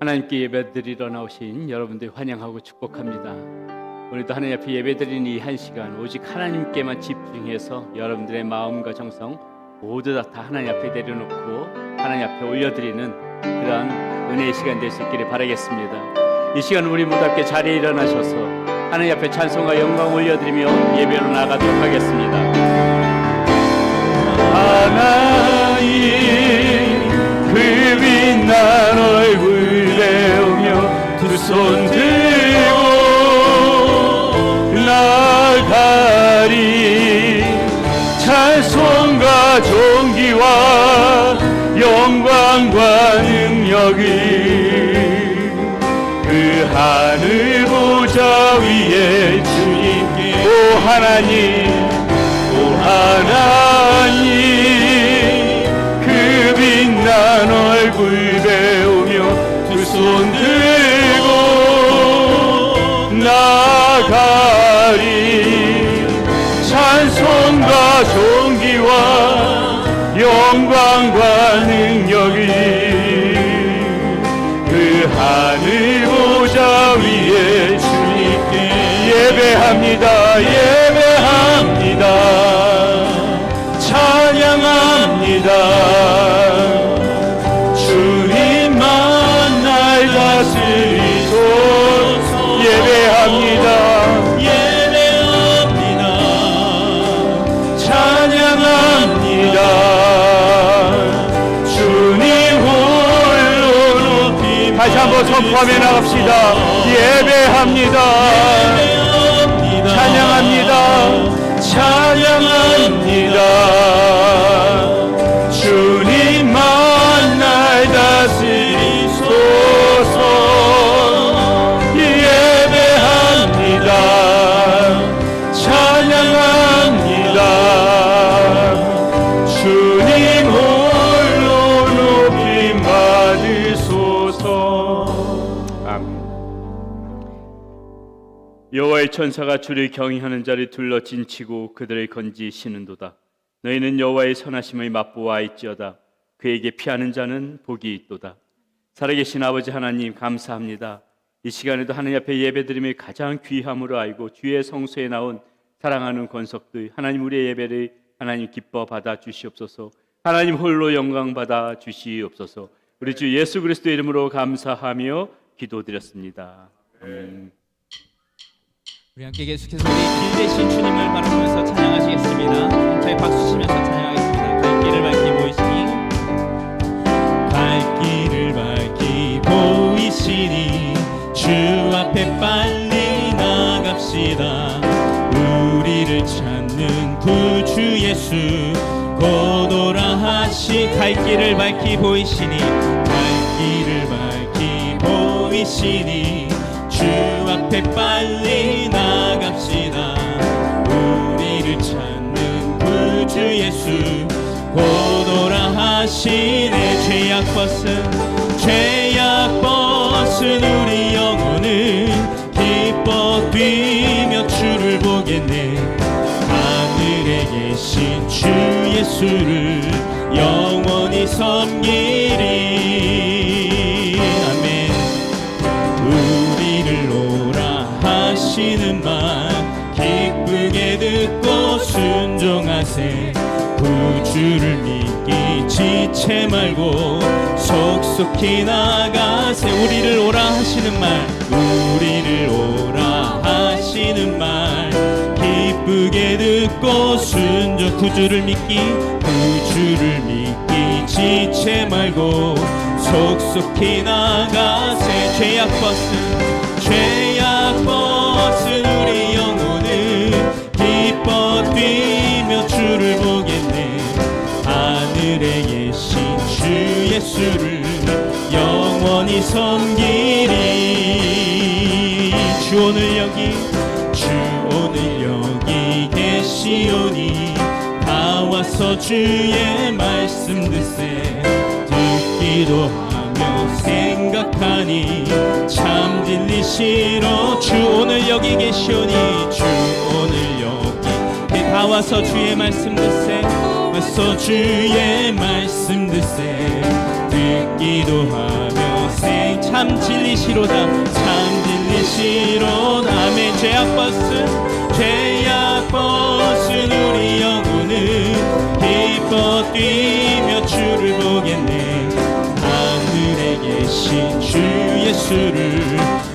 하나님께 예배드리러 나오신 여러분들 환영하고 축복합니다. 오늘도 하나님 앞에 예배드리는 이 한 시간 오직 하나님께만 집중해서 여러분들의 마음과 정성 모두 다 하나님 앞에 내려놓고 하나님 앞에 올려드리는 그런 은혜의 시간 될 수 있기를 바라겠습니다. 이 시간 우리 모두 함께 자리에 일어나셔서 하나님 앞에 찬송과 영광 올려드리며 예배로 나가도록 하겠습니다. 하나님 그 빛난 얼굴 배우며 두 손 들고 나가리. 찬송과 존귀와 영광과 능력을 그 하늘 보좌 위에 주님께 오 하나님 그 빛난 얼굴 배우며 두 손 들고 나가리. 찬송과 존귀와 영광과 능력이 그 하늘 보좌 위에 주님께 예배합니다. 예배합니다. 찬양합니다. 주님만 날 다스리소서. 예배합니다. 예배합니다. 찬양합니다. 주님 홀로 높임. 다시 한번 선포하며 나갑시다. 예배합니다. 찬양합니다. 찬양합니다. 주님만 날 다스리소서. 예배합니다. 찬양합니다. 주님 홀로 높임 받으소서. 아멘. 여호와의 천사가 주를 경외하는 자를 둘러 진치고 그들을 건지시는도다. 너희는 여호와의 선하심을 맛보아알지어다. 그에게 피하는 자는 복이 있도다. 살아계신 아버지 하나님 감사합니다. 이 시간에도 하나님 앞에 예배드림을 가장 귀함으로 알고 주의 성소에 나온 사랑하는 권속들 하나님 우리의 예배를 하나님 기뻐 받아 주시옵소서. 하나님 홀로 영광 받아 주시옵소서. 우리 주 예수 그리스도의 이름으로 감사하며 기도드렸습니다. 아멘. 우리 함께 계속해서 우리 길 대신 주님을 바라보면서 찬양하시겠습니다. 함께 박수 치면서 찬양하겠습니다. 갈 길을 밝히 보이시니 갈 길을 밝히 보이시니 주 앞에 빨리 나갑시다. 우리를 찾는 구주 예수 곧 오라 하시. 갈 길을 밝히 보이시니 갈 길을 밝히 보이시니 주 앞에 빨리 나갑시다. 우리를 찾는 구주 예수 곧 오라 하시네. 죄악 벗은 우리 영혼은 기뻐 뛰며 주를 보겠네. 하늘에 계신 주 예수를 영원히 섬기리. 아멘. 우리를 오라 하시는 말 기쁘게 듣고 순종하세. 구주를 믿기 지체 말고 속속히 나가세. 우리를 오라 하시는 말 우리를 오라 하시는 말 기쁘게 듣고 순종. 구주를 믿기 지체 말고 속속히 나가세. 죄악 벗은 우리 영혼은 기뻐 뛰며 주를 보겠네. 하늘에 계신 주 예수를 영원히 섬기리. 주 오늘 여기 계시오니 다 와서 주의 말씀 듣세. 듣기도 하며 생각하니 참 진리시로. 주 오늘 여기 계시오니 주 오늘 여기 다 와서 주의 말씀 듣세. 와서 주의 말씀 듣세. 듣기도 하며 참 진리시로다 참 진리시로다 아멘. 죄악 벗은 우리 영혼은 기뻐 뛰며 주를 보겠네. 하늘에 계신 주 예수를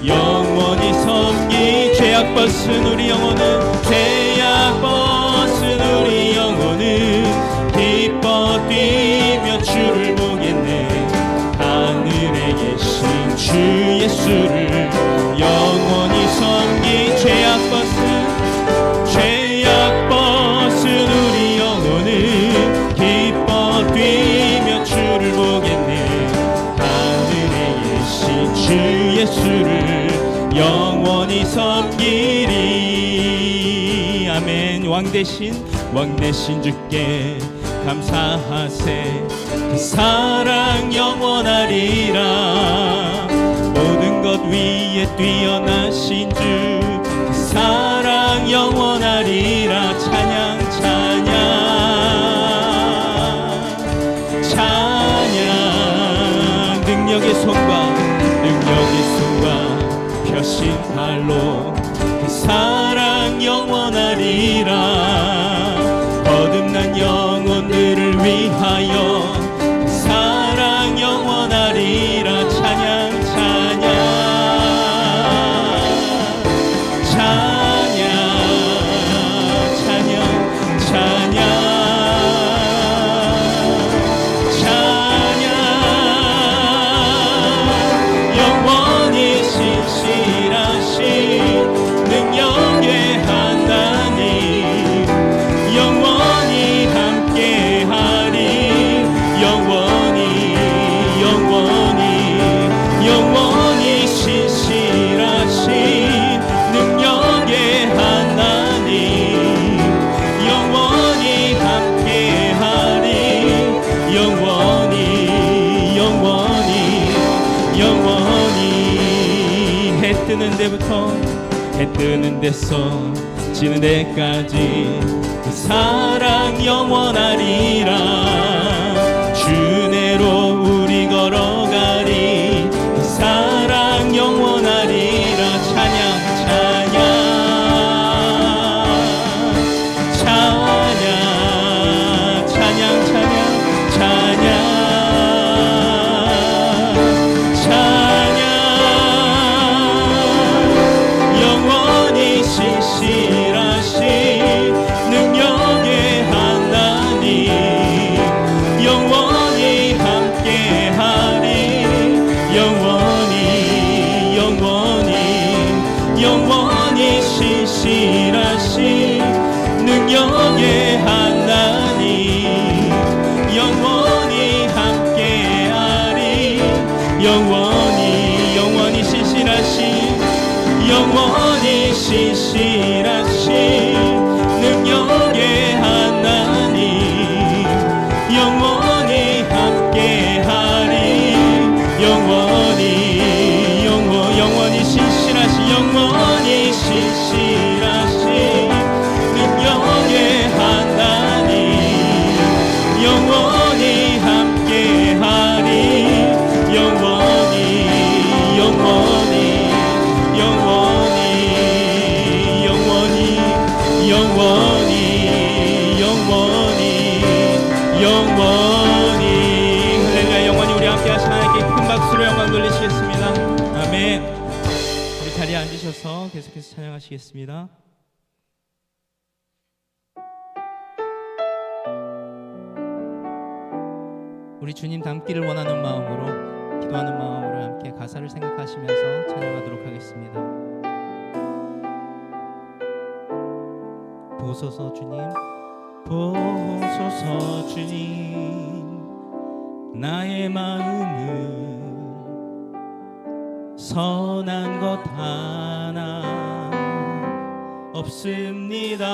영원히 섬기. 죄악 벗은 우리 영혼은 죄악 벗은 우리 영혼은 기뻐 뛰며 주를 보겠네. 하늘에 계신 주 예수를 영원히 섬기. 죄악 벗은 우리 영혼은 기뻐 뛰며 주를 보겠네. 하늘에 계신 주 예수를 영원히 섬기리. 아멘. 왕 대신 주께 감사하세. 그 사랑 영원하리라. 모든 것 위에 뛰어나신 주 그 사랑 영원하리라. 찬양 능력의 손과 펴신 팔로 그 사랑 영원하리라. 거듭난 영혼들을 위하여 그 사랑 영원하리라. 찬양 영원히 신실하신 능력의 하나님 영원히 함께하리. 영원히 신실하신 능력의 하나님 영원히 함께하리. 영원히 해 뜨는 데서 지는 데까지 그 사랑 영원하리라. 주내로 우리 걸어가리. 그 사랑 영원하리라. 찬양 영원히 신실하신 능력의 하나님 영원히 함께하리. 영원히 신실하신 능력의 하나님 영원히 함께하리. 영원히 신실하신 능력의 하나님 영원히 함께하리. 영원히 신실하신 능력의 하나님 영원히 함께하리. 할렐루야. 영원히 우리 함께 하신 하나님께 큰 박수로 영광 돌리시겠습니다. 아멘. 우리 자리에 앉으셔서 계속해서 찬양하시겠습니다. 우리 주님 닮기를 원하는 마음으로 기도하는 마음으로 함께 가사를 생각하시면서 찬양하도록 하겠습니다. 보소서 주님 나의 마음은 선한 것 하나 없습니다.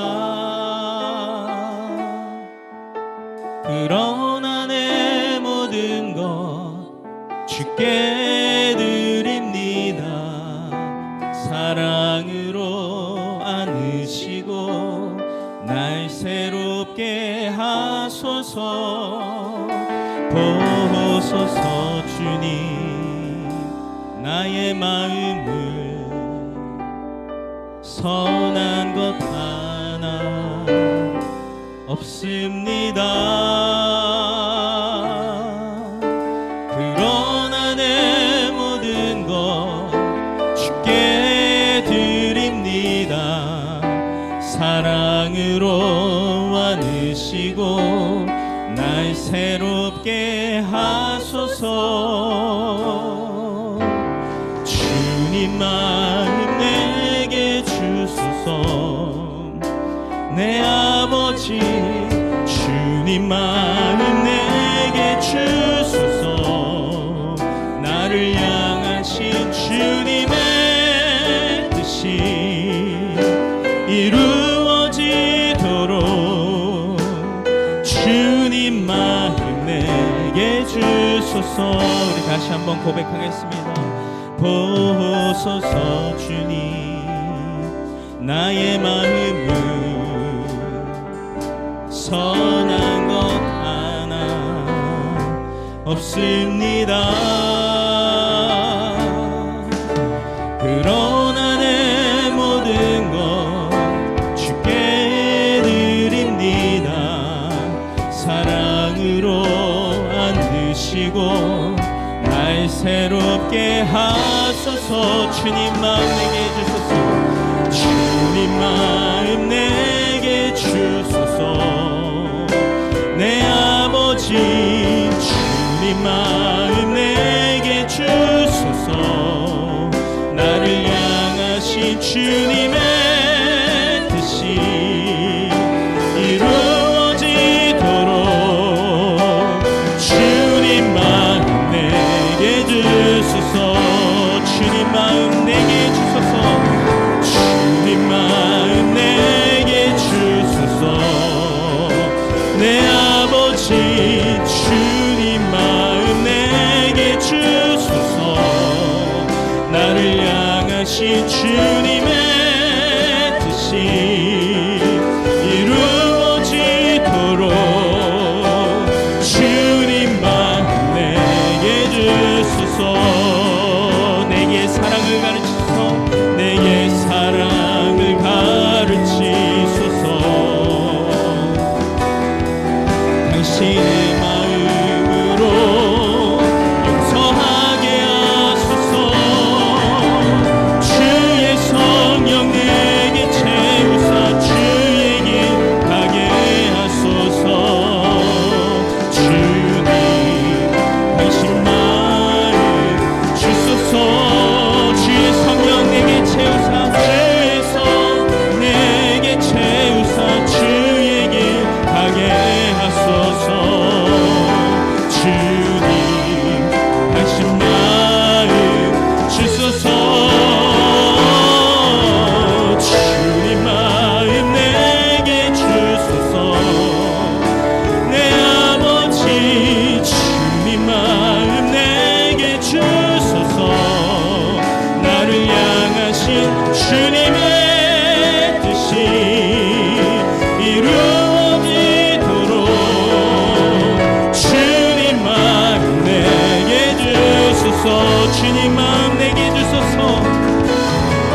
그러나 내 모든 것 주께 드립니다. 사랑으로 안으시고 날 새롭게 하소서. 보소서 주님 나의 마음을 선한 것 하나 없습니다. 그러나 내 모든 것 주께 드립니다. 사랑으로 안으시고 날 새롭게 하소서. 주님 마음 내게 주소서. 내 아버지 주님 마음 내게 주소서. 나를 향하신 주님의 뜻이 이루어지도록 주님 마음 내게 주소서. 우리 다시 한번 고백하겠습니다. 보소서 주님, 나의 마음을 선한 것 하나 없습니다. 그러나 내 모든 것 주께 드립니다. 사랑으로 안으시고 날 새롭게 하소서. 주님 마음 내게 주소서. 주님 마음 내게 주소서. 내 아버지 주님 마음 내게 주소서. 나를 향하신 주님의 뜻이 이루어지도록 주님 마음 내게 주소서. 주님 마음 내게 주소서. 주님 마음 내게 주소서. 내 아버지 주님 마음 내게 주소서. 나를 향하신 주님의 뜻이 이루어지도록 주님 마음 내게 주소서. 내게 사랑을 가르치소서. 내게 사랑을 가르치소서. 당신의 마음으로 용서하게 하소서. 주의 성령 내게 채우사 주의 길 가게 하소서. 주님 당신 마음 주소서. 주의 성령 내게 채우사 주의 성 내게 채우사 주의 길 가게 하소서. 주님 당신 마음 주소서. 주님 마음 내게 주소서. 내 아버지 주님 마음 내게 주소서. 나를 향하신 주님의 뜻이 이루어지도록 주님 마음 내게 주소서. 주님 마음 내게 주소서.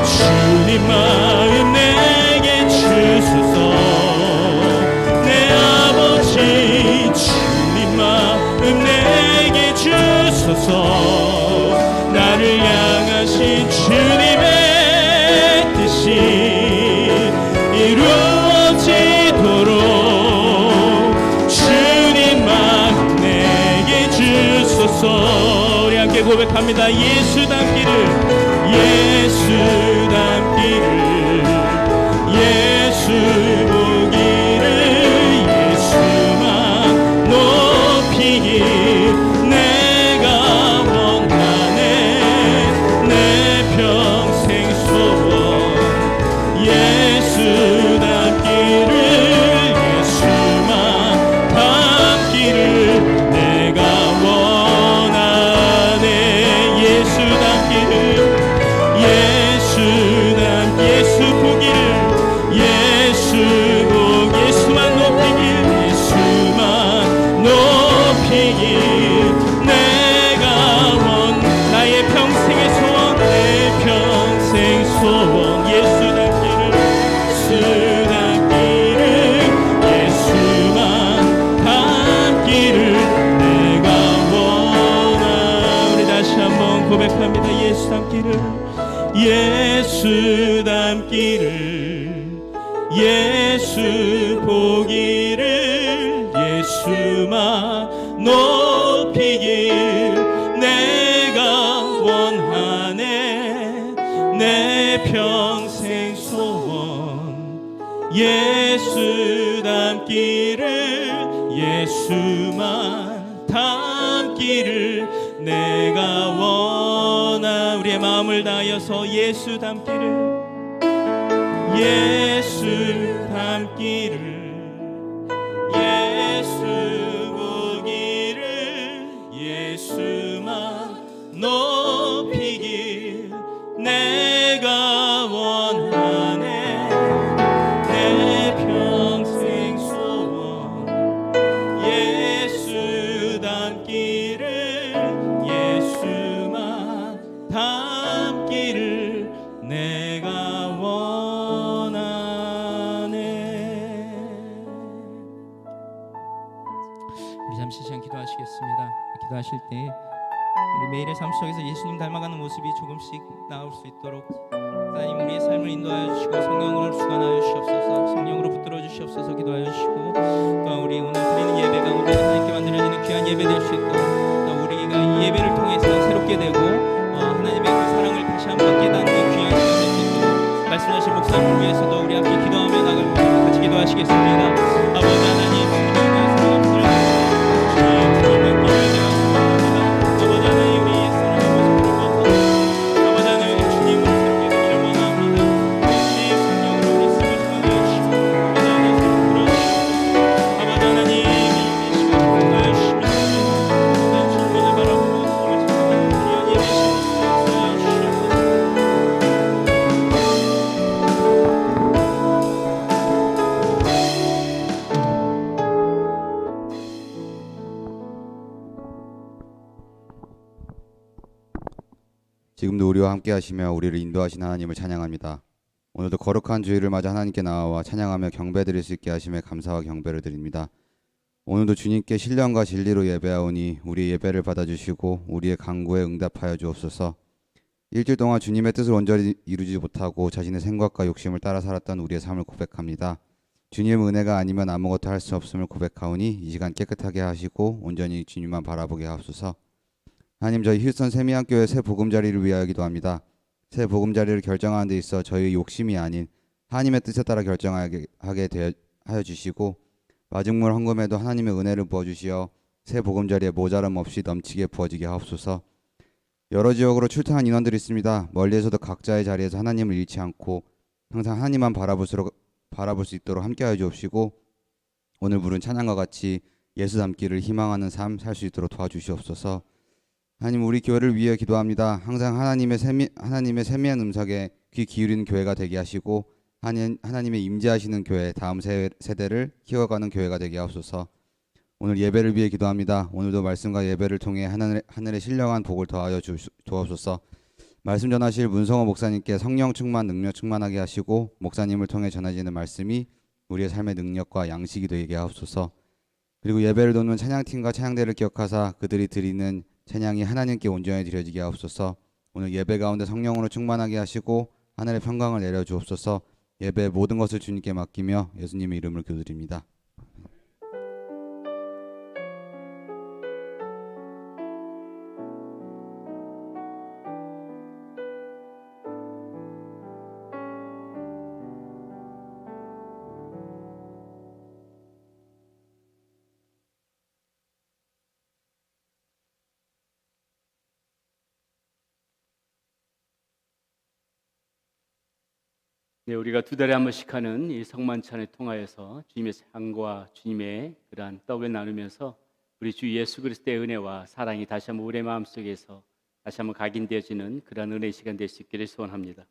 주님 마음 내게 주소서. 내 아버지 주님 마음 내게 주소서. 나를 향하신 주님의 뜻이 이루어지도록 주님 마음 내게 주소서. 우리 함께 고백합니다. 예수 닮기를 예수 닮기를 예수 보기를 예수만 높이기 내가 원하네. 내 평생 소원 예수 닮기를 예수만 닮기를 내가 원하네. 예수 닮기를 예수 고백합니다. 예수 닮기를, 예수 닮기를, 예수 보기를, 예수만 높이길 내가 원하네. 내 평생 소원 예수 닮기를, 예수만 닮기를 내가 원하. 우리의 마음을 다하여서 예수 닮기를, 예수 닮기를, 예수 보기를, 예수만 높이길 내가 원하네. 내 평생 소원 예수 닮기를, 예수만 닮기를 내가 원하네. 우리 잠시 시간 기도하시겠습니다. 기도하실 때 우리 매일의 삶 속에서 예수님 닮아가는 모습이 조금씩 나올 수 있도록 하나님 우리의 삶을 인도하여 주시고 성령으로 주관하여 주시옵소서. 성령으로 붙들어 주시옵소서. 기도하여 주시고 또한 우리 오늘 드리는 예배 가운데 하나님께 만들어지는 귀한 예배 될 수 있도록 또 우리가 이 예배를 통해서 새롭게 되고 하나님의 그 사랑을 다시 한번 깨닫는 귀한 시간 될 수 있도록 말씀하신 목사님을 위해서도 우리 함께 기도하며 나갈 때 같이 기도하시겠습니다. 아버지 하나님 지금도 우리와 함께 하시며 우리를 인도하신 하나님을 찬양합니다. 오늘도 거룩한 주일을 맞아 하나님께 나와 찬양하며 경배드릴 수 있게 하심에 감사와 경배를 드립니다. 오늘도 주님께 신령과 진리로 예배하오니 우리의 예배를 받아주시고 우리의 간구에 응답하여 주옵소서. 일주일 동안 주님의 뜻을 온전히 이루지 못하고 자신의 생각과 욕심을 따라 살았던 우리의 삶을 고백합니다. 주님의 은혜가 아니면 아무것도 할 수 없음을 고백하오니 이 시간 깨끗하게 하시고 온전히 주님만 바라보게 하옵소서. 하나님, 저희 휴스턴 세미안교회 새 보금자리를 위하여 기도합니다. 새 보금자리를 결정하는 데 있어 저희의 욕심이 아닌 하나님의 뜻에 따라 결정하게 하여 주시고 마중물 헌금에도 하나님의 은혜를 부어주시어 새 보금자리에 모자람 없이 넘치게 부어지게 하옵소서. 여러 지역으로 출타한 인원들이 있습니다. 멀리에서도 각자의 자리에서 하나님을 잃지 않고 항상 하나님만 바라볼 수 있도록 함께하여 주옵시고 오늘 부른 찬양과 같이 예수 닮기를 희망하는 삶 살 수 있도록 도와주시옵소서. 하나님, 우리 교회를 위해 기도합니다. 항상 하나님의 세미한 음성에 귀 기울이는 교회가 되게 하시고 하나님의 임재하시는 교회, 다음 세대를 키워가는 교회가 되게 하옵소서. 오늘 예배를 위해 기도합니다. 오늘도 말씀과 예배를 통해 하늘의 신령한 복을 더하여 주옵소서. 말씀 전하실 문성호 목사님께 성령 충만, 능력 충만하게 하시고 목사님을 통해 전해지는 말씀이 우리의 삶의 능력과 양식이 되게 하옵소서. 그리고 예배를 돕는 찬양팀과 찬양대를 기억하사 그들이 드리는 찬양이 하나님께 온전히 드려지게 하옵소서. 오늘 예배 가운데 성령으로 충만하게 하시고 하늘의 평강을 내려 주옵소서. 예배의 모든 것을 주님께 맡기며 예수님의 이름을 기도드립니다. 네, 우리가 두 달에 한 번씩 하는 이 성만찬을 통하여서 주님의 상과 주님의 그러한 떡을 나누면서 우리 주 예수 그리스도의 은혜와 사랑이 다시 한번 우리의 마음속에서 다시 한번 각인되어지는 그러한 은혜의 시간 될 수 있기를 소원합니다.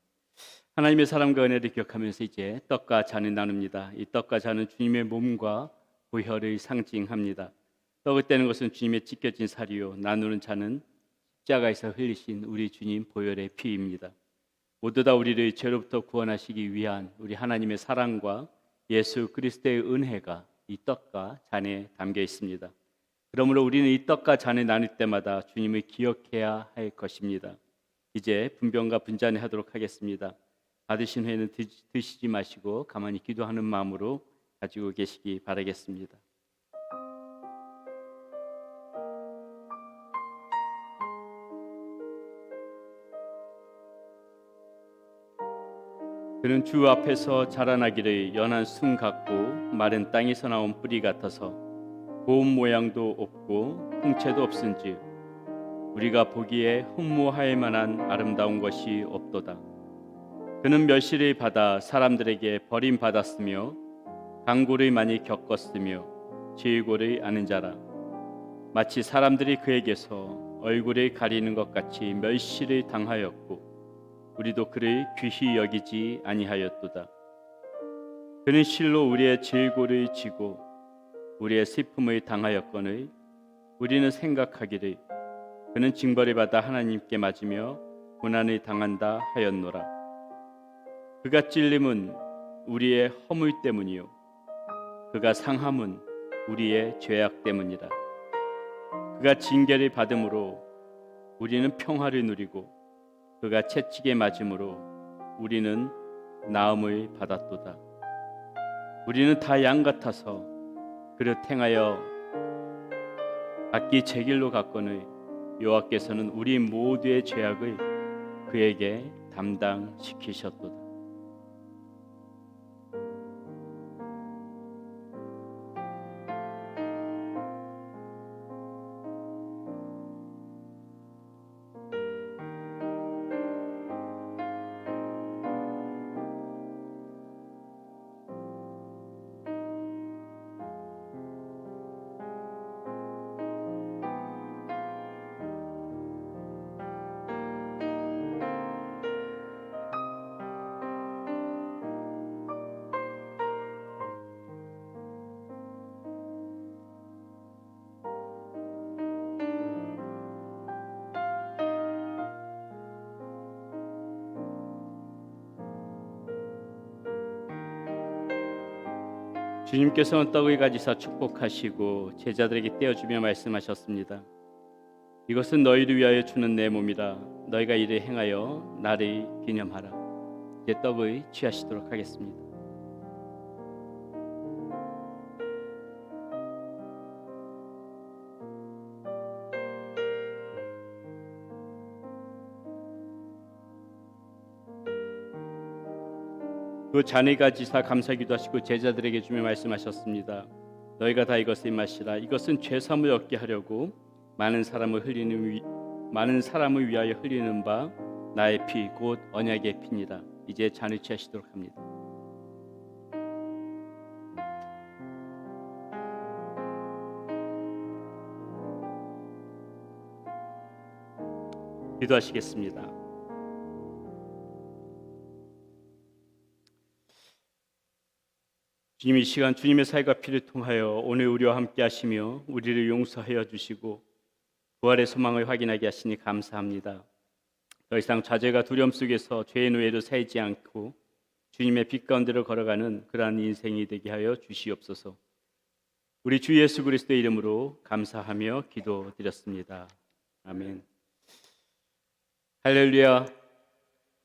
하나님의 사랑과 은혜를 기억하면서 이제 떡과 잔을 나눕니다. 이 떡과 잔은 주님의 몸과 보혈을 상징합니다. 떡을 떼는 것은 주님의 찢겨진 살이요, 나누는 잔은 십자가에서 흘리신 우리 주님 보혈의 피입니다. 모두 다 우리를 죄로부터 구원하시기 위한 우리 하나님의 사랑과 예수 그리스도의 은혜가 이 떡과 잔에 담겨 있습니다. 그러므로 우리는 이 떡과 잔을 나눌 때마다 주님을 기억해야 할 것입니다. 이제 분변과 분잔을 하도록 하겠습니다. 받으신 후에는 드시지 마시고 가만히 기도하는 마음으로 가지고 계시기 바라겠습니다. 그는 주 앞에서 자라나기를 연한 순 같고 마른 땅에서 나온 뿌리 같아서 고운 모양도 없고 풍채도 없은즉 우리가 보기에 흠모할 만한 아름다운 것이 없도다. 그는 멸시를 받아 사람들에게 버림받았으며 강고를 많이 겪었으며 질고를 아는 자라. 마치 사람들이 그에게서 얼굴을 가리는 것 같이 멸시를 당하였고 우리도 그를 귀히 여기지 아니하였도다. 그는 실로 우리의 질고를 지고 우리의 슬픔을 당하였거늘 우리는 생각하기를 그는 징벌을 받아 하나님께 맞으며 고난을 당한다 하였노라. 그가 찔림은 우리의 허물 때문이요 그가 상함은 우리의 죄악 때문이라. 그가 징계를 받음으로 우리는 평화를 누리고 그가 채찍에 맞음으로 우리는 나음을 받았도다. 우리는 다 양 같아서 그를 행하여 각기 제 길로 갔거늘 여호와께서는 우리 모두의 죄악을 그에게 담당시키셨도다. 주님께서는 떡을 가지사 축복하시고 제자들에게 떼어주며 말씀하셨습니다. 이것은 너희를 위하여 주는 내 몸이라. 너희가 이를 행하여 나를 기념하라. 이제 떡을 취하시도록 하겠습니다. 그 잔을 가지사 감사기도 하시고 제자들에게 주며 말씀하셨습니다. 너희가 다 이것을 마시라. 이것은 죄사함을 얻게 하려고 많은 사람을 위하여 흘리는 바 나의 피 곧 언약의 피니라. 이제 잔을 취하시도록 합니다. 기도하시겠습니다. 주님, 이 시간 주님의 사역과 피를 통하여 오늘 우리와 함께 하시며 우리를 용서하여 주시고 부활의 소망을 확인하게 하시니 감사합니다. 더 이상 좌절과 두려움 속에서 죄의 노예로 살지 않고 주님의 빛 가운데로 걸어가는 그러한 인생이 되게 하여 주시옵소서. 우리 주 예수 그리스도의 이름으로 감사하며 기도드렸습니다. 아멘. 할렐루야.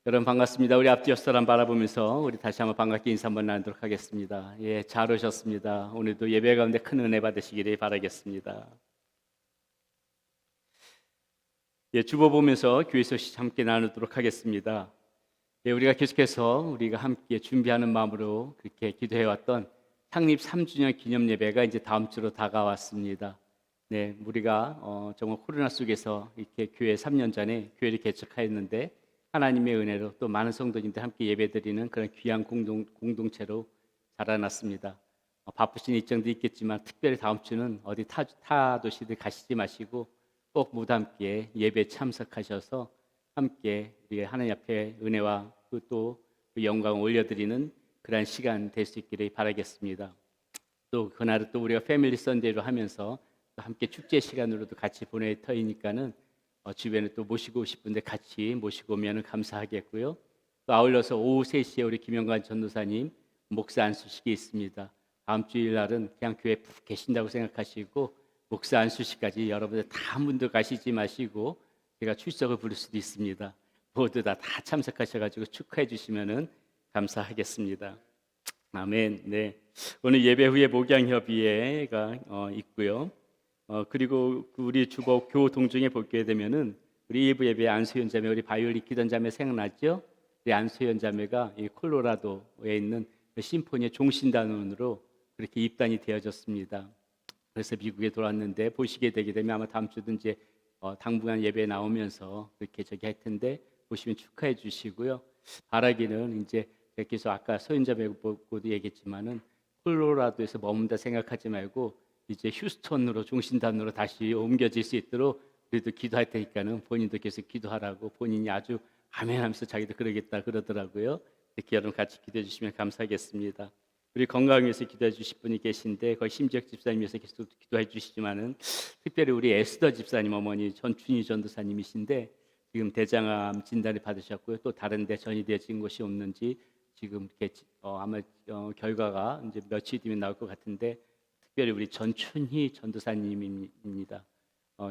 여러분 반갑습니다. 우리 앞뒤 옆 사람 바라보면서 우리 다시 한번 반갑게 인사 한번 나누도록 하겠습니다. 예, 잘 오셨습니다. 오늘도 예배 가운데 큰 은혜 받으시기를 바라겠습니다. 예, 주보 보면서 교회 소식 함께 나누도록 하겠습니다. 예, 우리가 계속해서 우리가 함께 준비하는 마음으로 그렇게 기도해왔던 창립 3주년 기념 예배가 이제 다음 주로 다가왔습니다. 네, 우리가 정말 코로나 속에서 이렇게 교회 3년 전에 교회를 개척하였는데 하나님의 은혜로 또 많은 성도님들 함께 예배드리는 그런 귀한 공동체로 자라났습니다. 바쁘신 일정도 있겠지만 특별히 다음 주는 어디 타 도시들 가시지 마시고 꼭 모두 함께 예배 참석하셔서 함께 우리 하나님 앞에 은혜와 또 그 영광을 올려드리는 그런 시간 될 수 있기를 바라겠습니다. 또 그날은 또 우리가 패밀리 선데이로 하면서 또 함께 축제 시간으로도 같이 보낼 터이니까는 주변에 또 모시고 싶은데 같이 모시고 오면 감사하겠고요. 또 아울러서 오후 3시에 우리 김영관 전도사님 목사 안수식이 있습니다. 다음 주일 날은 그냥 교회 푹 계신다고 생각하시고 목사 안수 씨까지 여러분들 다 한 분도 가시지 마시고 제가 출석을 부를 수도 있습니다. 모두 다 참석하셔가지고 축하해 주시면은 감사하겠습니다. 아멘. 네. 오늘 예배 후에 목양협의회가 있고요. 그리고 우리 주보 교동 중에 보게 되면은 우리 2부 예배 안수현 자매, 우리 바이올린 기던 자매 생각났죠? 우리 안수현 자매가 이 콜로라도에 있는 그 심포니의 종신단원으로 그렇게 입단이 되어졌습니다. 그래서 미국에 돌아왔는데 보시게 되게 되면 아마 다음 주도 이제 당분간 예배에 나오면서 그렇게 저기 할 텐데 보시면 축하해 주시고요. 바라기는 이제 계속 아까 소연자매 보고도 얘기했지만은 콜로라도에서 머문다 생각하지 말고 이제 휴스턴으로 종신단으로 다시 옮겨질 수 있도록 우리도 기도할 테니까는 본인도 계속 기도하라고 본인이 아주 아멘하면서 자기도 그러겠다 그러더라고요. 이렇게 여러분 같이 기도해 주시면 감사하겠습니다. 우리 건강 위해서 기도해 주실 분이 계신데 거의 심지혁 집사님 위해서 계속 기도해 주시지만은 특별히 우리 에스더 집사님 어머니 전춘희 전도사님이신데 지금 대장암 진단을 받으셨고요. 또 다른 데 전이되어진 곳이 없는지 지금 이렇게 아마 결과가 이제 며칠 뒤면 나올 것 같은데 특별히 우리 전춘희 전도사님입니다.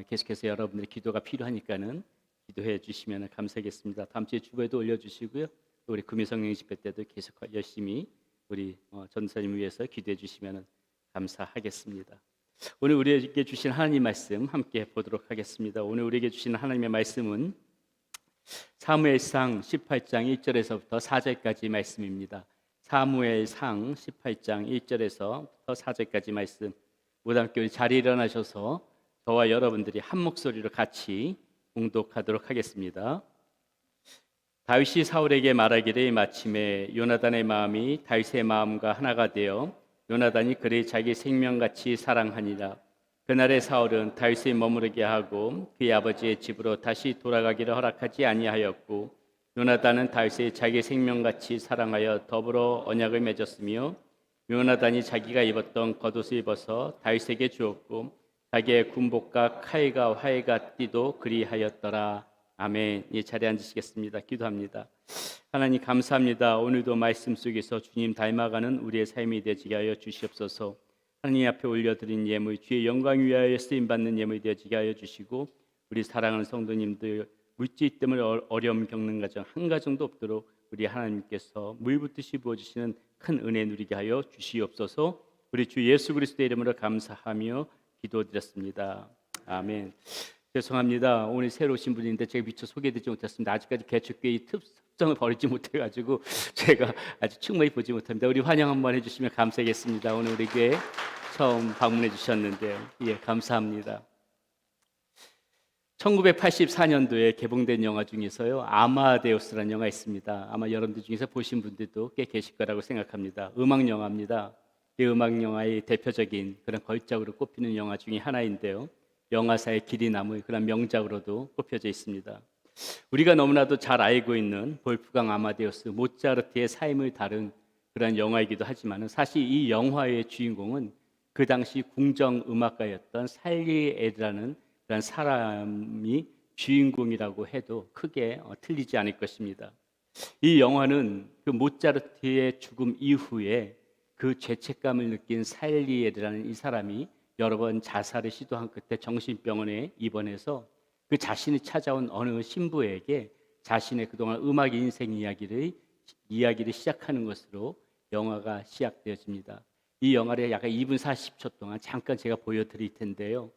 계속해서 여러분들의 기도가 필요하니까는 기도해 주시면 감사하겠습니다. 다음 주에 주보에도 올려주시고요. 또 우리 금요성령 집회 때도 계속 열심히 우리 전도사님을 위해서 기도해 주시면 감사하겠습니다. 오늘 우리에게 주신 하나님 말씀 함께 보도록 하겠습니다. 오늘 우리에게 주신 하나님의 말씀은 사무엘상 18장 1절에서부터 4절까지 말씀입니다. 사무엘상 18장 1절에서부터 4절까지 말씀. 모두 함께 우리 자리에 일어나셔서 저와 여러분들이 한 목소리로 같이 봉독하도록 하겠습니다. 다윗이 사울에게 말하기를 마침에 요나단의 마음이 다윗의 마음과 하나가 되어 요나단이 그를 자기 생명같이 사랑하니라. 그날에 사울은 다윗을 머무르게 하고 그의 아버지의 집으로 다시 돌아가기를 허락하지 아니하였고 요나단은 다윗을 자기 생명같이 사랑하여 더불어 언약을 맺었으며 요나단이 자기가 입었던 겉옷을 입어서 다윗에게 주었고 자기의 군복과 칼과 활과 띠도 그리하였더라. 아멘. 이 자리에 앉으시겠습니다. 기도합니다. 하나님 감사합니다. 오늘도 말씀 속에서 주님 닮아가는 우리의 삶이 되지게 하여 주시옵소서. 하나님 앞에 올려드린 예물 주의 영광 위하여 쓰임받는 예물이 되지게 하여 주시고 우리 사랑하는 성도님들 물질 때문에 어려움 겪는 가정 한 가정도 없도록 우리 하나님께서 물 붓듯이 부어주시는 큰 은혜 누리게 하여 주시옵소서. 우리 주 예수 그리스도의 이름으로 감사하며 기도드렸습니다. 아멘. 죄송합니다. 오늘 새로 오신 분인데 제가 미처 소개되지 못했습니다. 아직까지 개척교회 특성을 버리지 못해가지고 제가 아직 충분히 보지 못합니다. 우리 환영 한번 해주시면 감사하겠습니다. 오늘 우리 교회 처음 방문해 주셨는데요. 예, 감사합니다. 1984년도에 개봉된 영화 중에서요 아마데우스라는 영화 있습니다. 아마 여러분들 중에서 보신 분들도 꽤 계실 거라고 생각합니다. 음악 영화입니다. 이 음악 영화의 대표적인 그런 걸작으로 꼽히는 영화 중에 하나인데요. 영화사의 길이 남을 그런 명작으로도 꼽혀져 있습니다. 우리가 너무나도 잘 알고 있는 볼프강 아마데우스 모차르트의 삶을 다룬 그런 영화이기도 하지만 사실 이 영화의 주인공은 그 당시 궁정 음악가였던 살리에르라는 그런 사람이 주인공이라고 해도 크게 틀리지 않을 것입니다. 이 영화는 그 모차르트의 죽음 이후에 그 죄책감을 느낀 살리에르라는 이 사람이 여러 번 자살을 시도한 끝에 정신병원에 입원해서 그 자신이 찾아온 어느 신부에게 자신의 그동안 음악 인생 이야기를 시작하는 것으로 영화가 시작되어집니다. 이 영화를 약 2분 40초 동안 잠깐 제가 보여드릴 텐데요.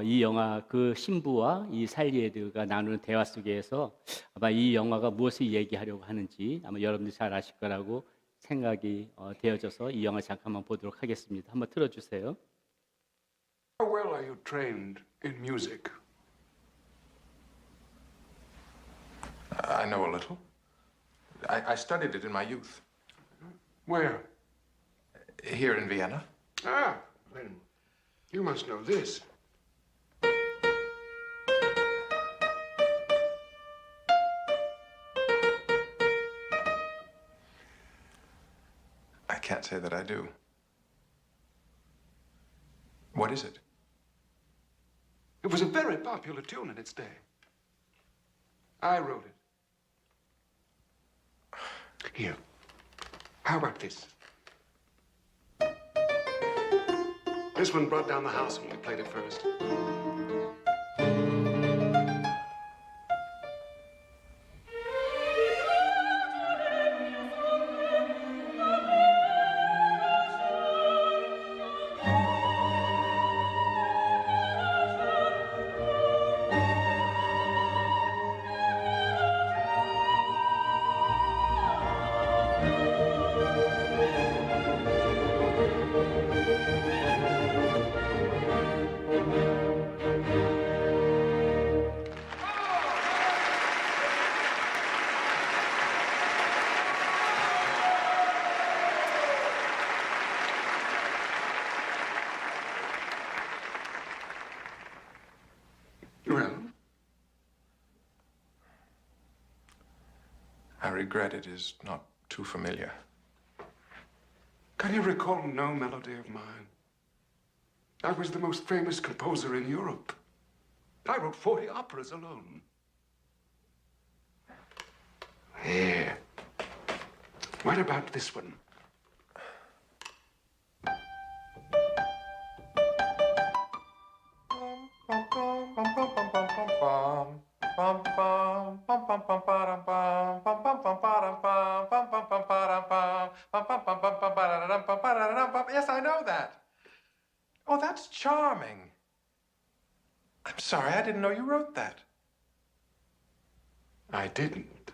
이 영화 그 신부와 이 살리에르가 나누는 대화 속에서 아마 이 영화가 무엇을 얘기하려고 하는지 아마 여러분들이 잘 아실 거라고 생각이 되어져서 이 영화 잠깐만 보도록 하겠습니다. 한번 틀어주세요. How well are you trained in music? I know a little. I studied it in my youth. Where? Here in Vienna. Ah, then you must know this. I can't say that I do. What is it? It was a very popular tune in its day. I wrote it. Here. How about this? This one brought down the house when we played it first. Well, I regret it is not too familiar. can you recall no melody of mine? I was the most famous composer in Europe. I wrote 40 operas alone. Here. What about this one? Yes, I know that. Oh, that's charming. I'm sorry, I didn't know you wrote that. I didn't.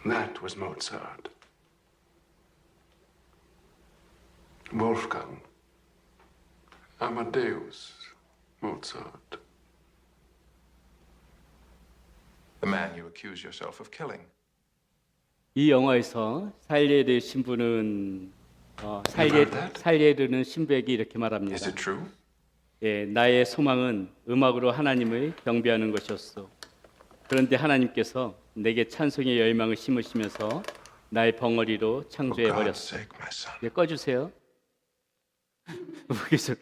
That was Mozart. Wolfgang. Amadeus Mozart. The man you accuse yourself of killing. 이 영화에서 살리에르 신부는 heard that? 살리에르는 신부에게 이렇게 말합니다. Is it true? 예, 나의 소망은 음악으로 하나님을 경배하는 것이었어. 그런데 하나님께서 내게 찬송의 열망을 심으시면서 나의 벙어리로 For 창조해 God's 버렸어. sake, my son. 예, 꺼주세요. 그래서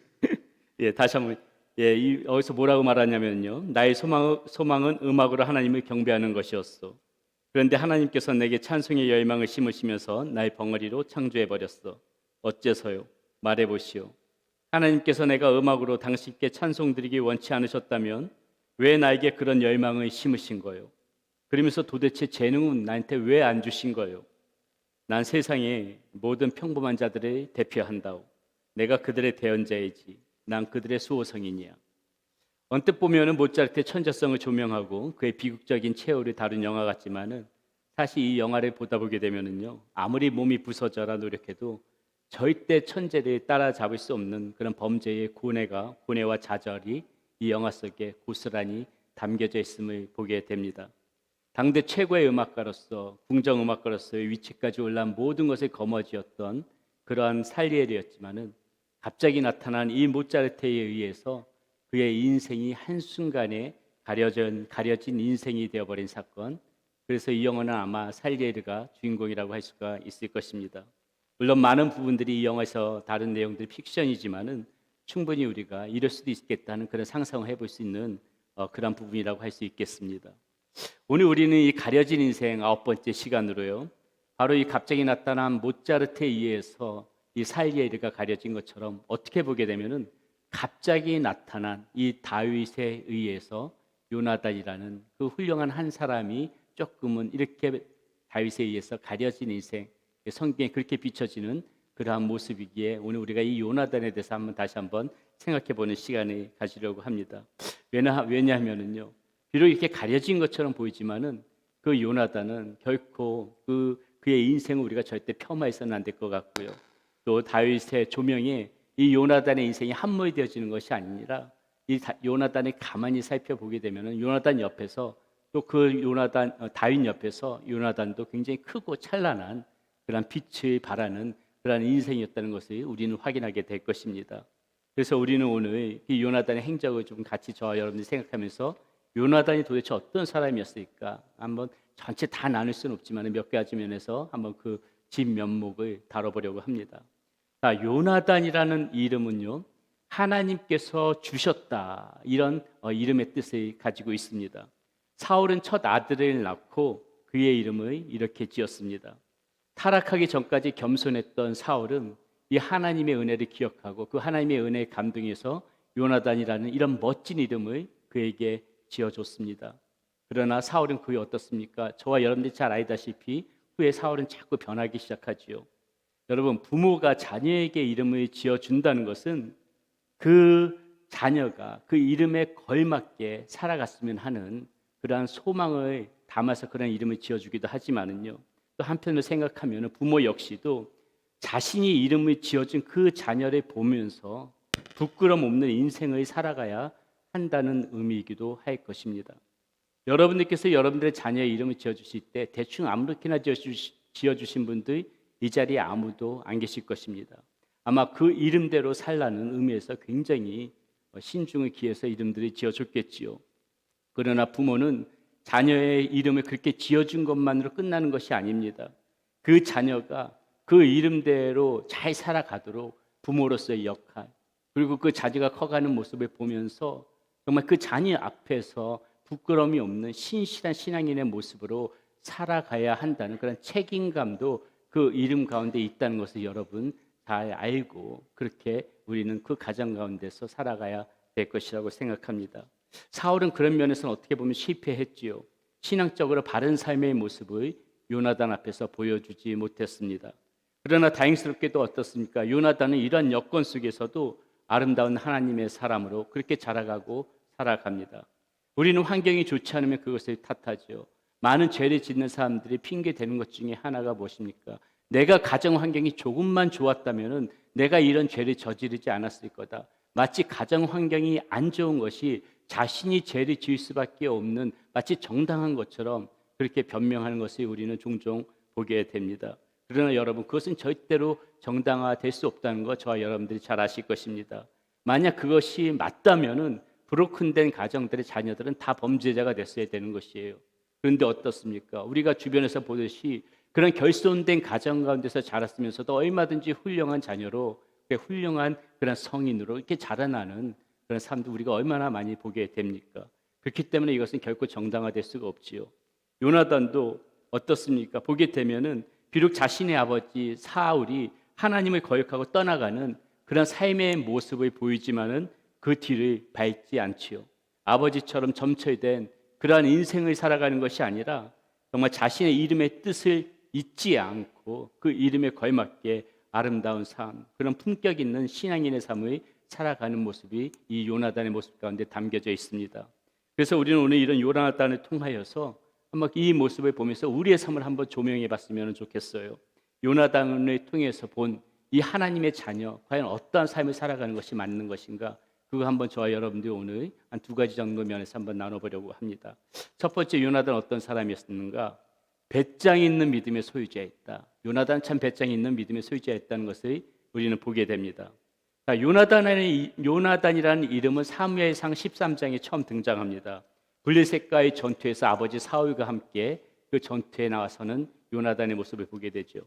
예, 다시 한번 여기서 뭐라고 말하냐면요. 나의 소망은 음악으로 하나님을 경배하는 것이었어. 그런데 하나님께서 내게 찬송의 열망을 심으시면서 나의 벙어리로 창조해 버렸어. 어째서요? 말해 보시오. 하나님께서 내가 음악으로 당신께 찬송드리기 원치 않으셨다면 왜 나에게 그런 열망을 심으신 거요? 그러면서 도대체 재능은 나한테 왜 안 주신 거요? 난 세상의 모든 평범한 자들을 대표한다오. 내가 그들의 대언자이지. 난 그들의 수호성이냐. 언뜻 보면은 모차르트의 천재성을 조명하고 그의 비극적인 최후를 다룬 영화 같지만은 사실 이 영화를 보다 보게 되면은요, 아무리 몸이 부서져라 노력해도 절대 천재를 따라잡을 수 없는 그런 범죄의 고뇌와 좌절이 이 영화 속에 고스란히 담겨져 있음을 보게 됩니다. 당대 최고의 음악가로서 궁정음악가로서의 위치까지 올라온 모든 것을 거머쥐었던 그러한 살리에르였지만은 갑자기 나타난 이 모차르트에 의해서 그의 인생이 한순간에 가려진 인생이 되어버린 사건. 그래서 이 영화는 아마 살리에르가 주인공이라고 할 수가 있을 것입니다. 물론 많은 부분들이 이 영화에서 다른 내용들이 픽션이지만은 충분히 우리가 이럴 수도 있겠다는 그런 상상을 해볼 수 있는 그런 부분이라고 할 수 있겠습니다. 오늘 우리는 이 가려진 인생 9번째 시간으로요, 바로 이 갑자기 나타난 모차르트에 의해서 이 살리에르가 가려진 것처럼 어떻게 보게 되면은 갑자기 나타난 이 다윗에 의해서 요나단이라는 그 훌륭한 한 사람이 조금은 이렇게 다윗에 의해서 가려진 인생, 성경에 그렇게 비춰지는 그러한 모습이기에 오늘 우리가 이 요나단에 대해서 다시 한번 생각해보는 시간을 가지려고 합니다. 왜냐하면은요, 비록 이렇게 가려진 것처럼 보이지만은 그 요나단은 결코 그의 인생을 우리가 절대 폄하해서는 안 될 것 같고요. 또 다윗의 조명에 이 요나단의 인생이 함몰되어지는 것이 아니라 이 요나단을 가만히 살펴보게 되면은 요나단 옆에서 또 그 다윗 옆에서 요나단도 굉장히 크고 찬란한 그런 빛을 발하는 그런 인생이었다는 것을 우리는 확인하게 될 것입니다. 그래서 우리는 오늘 이 요나단의 행적을 좀 같이 저와 여러분들이 생각하면서 요나단이 도대체 어떤 사람이었을까 한번 전체 다 나눌 수는 없지만 몇 가지 면에서 한번 그 진면목을 다뤄보려고 합니다. 자, 요나단이라는 이름은요, 하나님께서 주셨다 이런 이름의 뜻을 가지고 있습니다. 사울은 첫 아들을 낳고 그의 이름을 이렇게 지었습니다. 타락하기 전까지 겸손했던 사울은 이 하나님의 은혜를 기억하고 그 하나님의 은혜에 감동해서 요나단이라는 이런 멋진 이름을 그에게 지어줬습니다. 그러나 사울은 그게 어떻습니까? 저와 여러분들이 잘 알다시피 후에 사울은 자꾸 변하기 시작하지요. 여러분, 부모가 자녀에게 이름을 지어준다는 것은 그 자녀가 그 이름에 걸맞게 살아갔으면 하는 그러한 소망을 담아서 그런 이름을 지어주기도 하지만은요, 또 한편으로 생각하면 부모 역시도 자신이 이름을 지어준 그 자녀를 보면서 부끄럼 없는 인생을 살아가야 한다는 의미이기도 할 것입니다. 여러분들께서 여러분들의 자녀의 이름을 지어주실 때 대충 아무렇게나 지어주신 분들 이 자리에 아무도 안 계실 것입니다. 아마 그 이름대로 살라는 의미에서 굉장히 신중을 기해서 이름들을 지어줬겠지요. 그러나 부모는 자녀의 이름을 그렇게 지어준 것만으로 끝나는 것이 아닙니다. 그 자녀가 그 이름대로 잘 살아가도록 부모로서의 역할, 그리고 그 자녀가 커가는 모습을 보면서 정말 그 자녀 앞에서 부끄러움이 없는 신실한 신앙인의 모습으로 살아가야 한다는 그런 책임감도 그 이름 가운데 있다는 것을 여러분 잘 알고 그렇게 우리는 그 가정 가운데서 살아가야 될 것이라고 생각합니다. 사울은 그런 면에서는 어떻게 보면 실패했지요. 신앙적으로 바른 삶의 모습을 요나단 앞에서 보여주지 못했습니다. 그러나 다행스럽게도 어떻습니까? 요나단은 이러한 여건 속에서도 아름다운 하나님의 사람으로 그렇게 자라가고 살아갑니다. 우리는 환경이 좋지 않으면 그것을 탓하죠. 많은 죄를 짓는 사람들이 핑계 대는 것 중에 하나가 무엇입니까? 내가 가정 환경이 조금만 좋았다면 내가 이런 죄를 저지르지 않았을 거다. 마치 가정 환경이 안 좋은 것이 자신이 죄를 지을 수밖에 없는 마치 정당한 것처럼 그렇게 변명하는 것을 우리는 종종 보게 됩니다. 그러나 여러분, 그것은 절대로 정당화될 수 없다는 거 저와 여러분들이 잘 아실 것입니다. 만약 그것이 맞다면은 브로큰된 가정들의 자녀들은 다 범죄자가 됐어야 되는 것이에요. 그런데 어떻습니까? 우리가 주변에서 보듯이 그런 결손된 가정 가운데서 자랐으면서도 얼마든지 훌륭한 자녀로 훌륭한 그런 성인으로 이렇게 자라나는 그런 사람들 우리가 얼마나 많이 보게 됩니까? 그렇기 때문에 이것은 결코 정당화될 수가 없지요. 요나단도 어떻습니까? 보게 되면은 비록 자신의 아버지 사울이 하나님을 거역하고 떠나가는 그런 삶의 모습을 보이지만은 그 뒤를 밟지 않지요. 아버지처럼 점철된 그러한 인생을 살아가는 것이 아니라 정말 자신의 이름의 뜻을 잊지 않고 그 이름에 걸맞게 아름다운 삶, 그런 품격 있는 신앙인의 삶을 살아가는 모습이 이 요나단의 모습 가운데 담겨져 있습니다. 그래서 우리는 오늘 이런 요나단을 통하여서 한번 이 모습을 보면서 우리의 삶을 한번 조명해 봤으면 좋겠어요. 요나단을 통해서 본 이 하나님의 자녀, 과연 어떠한 삶을 살아가는 것이 맞는 것인가? 그거 한번 저와 여러분들이 오늘 한 두 가지 정도 면에서 한번 나눠보려고 합니다. 첫 번째, 요나단 어떤 사람이었는가? 배짱 있는 믿음의 소유자였다. 요나단 참 배짱 있는 믿음의 소유자였다는 것을 우리는 보게 됩니다. 요나단이라는 이름은 사무엘상 13장에 처음 등장합니다. 블레셋과의 전투에서 아버지 사울과 함께 그 전투에 나와서는 요나단의 모습을 보게 되죠.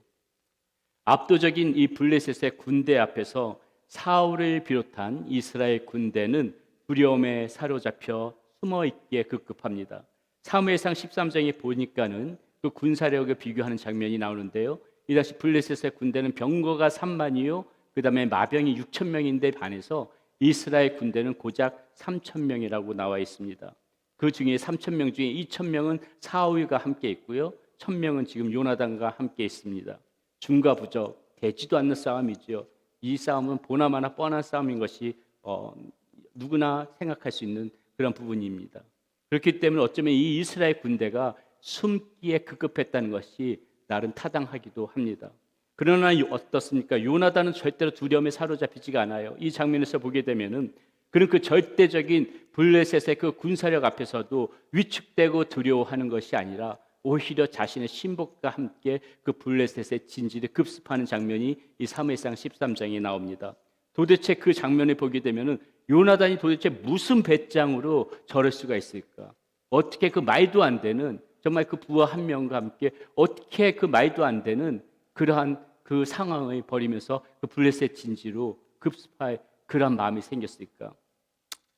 압도적인 이 블레셋의 군대 앞에서 사울을 비롯한 이스라엘 군대는 두려움에 사로잡혀 숨어있기에 급급합니다. 사무엘상 13장에 보니까는 그 군사력을 비교하는 장면이 나오는데요. 이 당시 블레셋의 군대는 병거가 3만이요, 그 다음에 마병이 6천 명인데 반해서 이스라엘 군대는 고작 3천 명이라고 나와 있습니다. 그 중에 3천 명 중에 2천 명은 사울과 함께 있고요, 1,000명은 지금 요나단과 함께 있습니다. 중과 부적, 되지도 않는 싸움이죠. 이 싸움은 보나마나 뻔한 싸움인 것이 누구나 생각할 수 있는 그런 부분입니다. 그렇기 때문에 어쩌면 이 이스라엘 군대가 숨기에 급급했다는 것이 나름 타당하기도 합니다. 그러나 어떻습니까? 요나단은 절대로 두려움에 사로잡히지가 않아요. 이 장면에서 보게 되면은 그런 그 절대적인 블레셋의 그 군사력 앞에서도 위축되고 두려워하는 것이 아니라 오히려 자신의 신복과 함께 그 블레셋의 진지를 급습하는 장면이 이 사무엘상 13장에 나옵니다. 도대체 그 장면을 보게 되면은 요나단이 도대체 무슨 배짱으로 저럴 수가 있을까? 어떻게 그 말도 안 되는, 정말 그 부하 한 명과 함께 어떻게 그 말도 안 되는 그러한 그 상황을 벌이면서 그 블레셋 진지로 급습할 그런 마음이 생겼을까?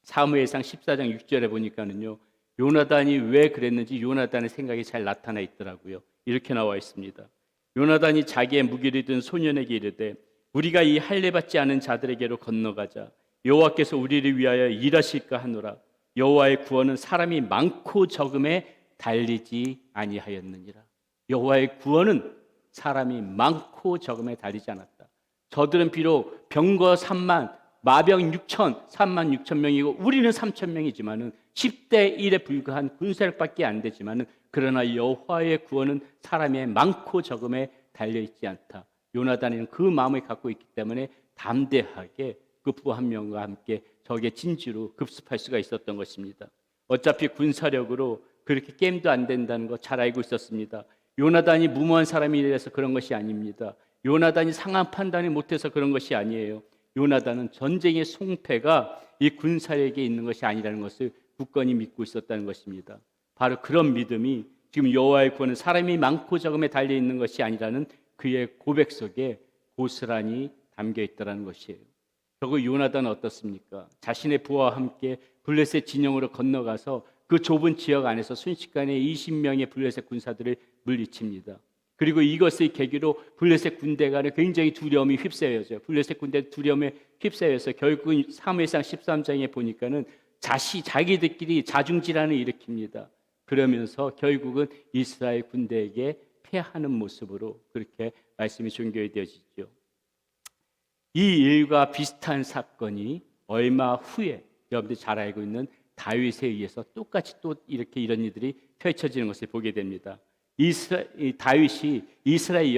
사무엘상 14장 6절에 보니까는요, 요나단이 왜 그랬는지 요나단의 생각이 잘 나타나 있더라고요. 이렇게 나와 있습니다. 요나단이 자기의 무기를 든 소년에게 이르되 우리가 이 할례 받지 않은 자들에게로 건너가자. 여호와께서 우리를 위하여 일하실까 하노라. 여호와의 구원은 사람이 많고 적음에 달리지 아니하였느니라. 여호와의 구원은 사람이 많고 적음에 달리지 않았다. 저들은 비록 병거 3만, 마병 6천, 3만 6천 명이고 우리는 3천 명이지만은 10대 1에 불과한 군사력밖에 안 되지만은 그러나 여호와의 구원은 사람의 많고 적음에 달려 있지 않다. 요나단은 그 마음을 갖고 있기 때문에 담대하게 그 부 한 명과 함께 적의 진지로 급습할 수가 있었던 것입니다. 어차피 군사력으로 그렇게 게임도 안 된다는 거 잘 알고 있었습니다. 요나단이 무모한 사람이라서 그런 것이 아닙니다. 요나단이 상황 판단을 못해서 그런 것이 아니에요. 요나단은 전쟁의 송패가 이 군사력에 있는 것이 아니라는 것을 굳건히 믿고 있었다는 것입니다. 바로 그런 믿음이 지금 여호와의 구원은 사람이 많고 적음에 달려 있는 것이 아니라는 그의 고백 속에 고스란히 담겨 있다는 것이에요. 결국 요나단은 어떻습니까? 자신의 부하와 함께 블레셋 진영으로 건너가서 그 좁은 지역 안에서 순식간에 20명의 블레셋 군사들을 물리칩니다. 그리고 이것을 계기로 블레셋 군대가 굉장히 두려움이 휩싸여져요. 블레셋 군대 두려움에 휩싸여서 결국은 사무엘상 13장에 보니까는 자기들끼리 자중질환을 일으킵니다. 그러면서 결국은 이스라엘 군대에게 패하는 모습으로 그렇게 말씀이 전개되어지죠. 이 일과 비슷한 사건이 얼마 후에 여러분들이 잘 알고 있는 다윗에 의해서 똑같이 또 이렇게 이런 일들이 펼쳐지는 것을 보게 됩니다. 다윗이 이스라엘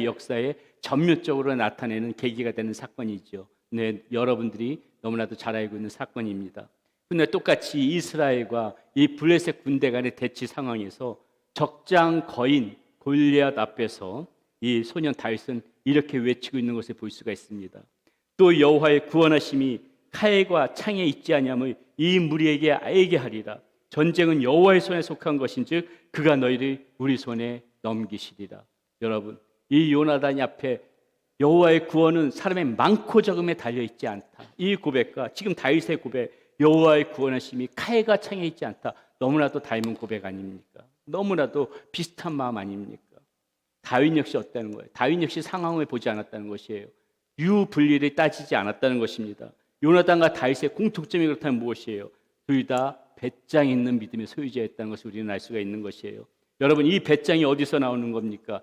역사에 전면적으로 나타내는 계기가 되는 사건이죠. 네, 여러분들이 너무나도 잘 알고 있는 사건입니다. 그런데 똑같이 이스라엘과 이 블레셋 군대 간의 대치 상황에서 적장 거인 골리앗 앞에서 이 소년 다윗은 이렇게 외치고 있는 것을 볼 수가 있습니다. 또 여호와의 구원하심이 칼과 창에 있지 아니함을 이 무리에게 알게 하리라. 전쟁은 여호와의 손에 속한 것인즉 그가 너희를 우리 손에 넘기시리라. 여러분, 이 요나단이 앞에 여호와의 구원은 사람의 많고 적음에 달려 있지 않다. 이 고백과 지금 다윗의 고백, 여호와의 구원하심이 칼과 창에 있지 않다. 너무나도 닮은 고백 아닙니까? 너무나도 비슷한 마음 아닙니까? 다윗 역시 어땠는 거예요? 다윗 역시 상황을 보지 않았다는 것이에요. 유분리를 따지지 않았다는 것입니다. 요나단과 다윗의 공통점이 그렇다면 무엇이에요? 둘 다 배짱 있는 믿음의 소유자였다는 것을 우리는 알 수가 있는 것이에요. 여러분, 이 배짱이 어디서 나오는 겁니까?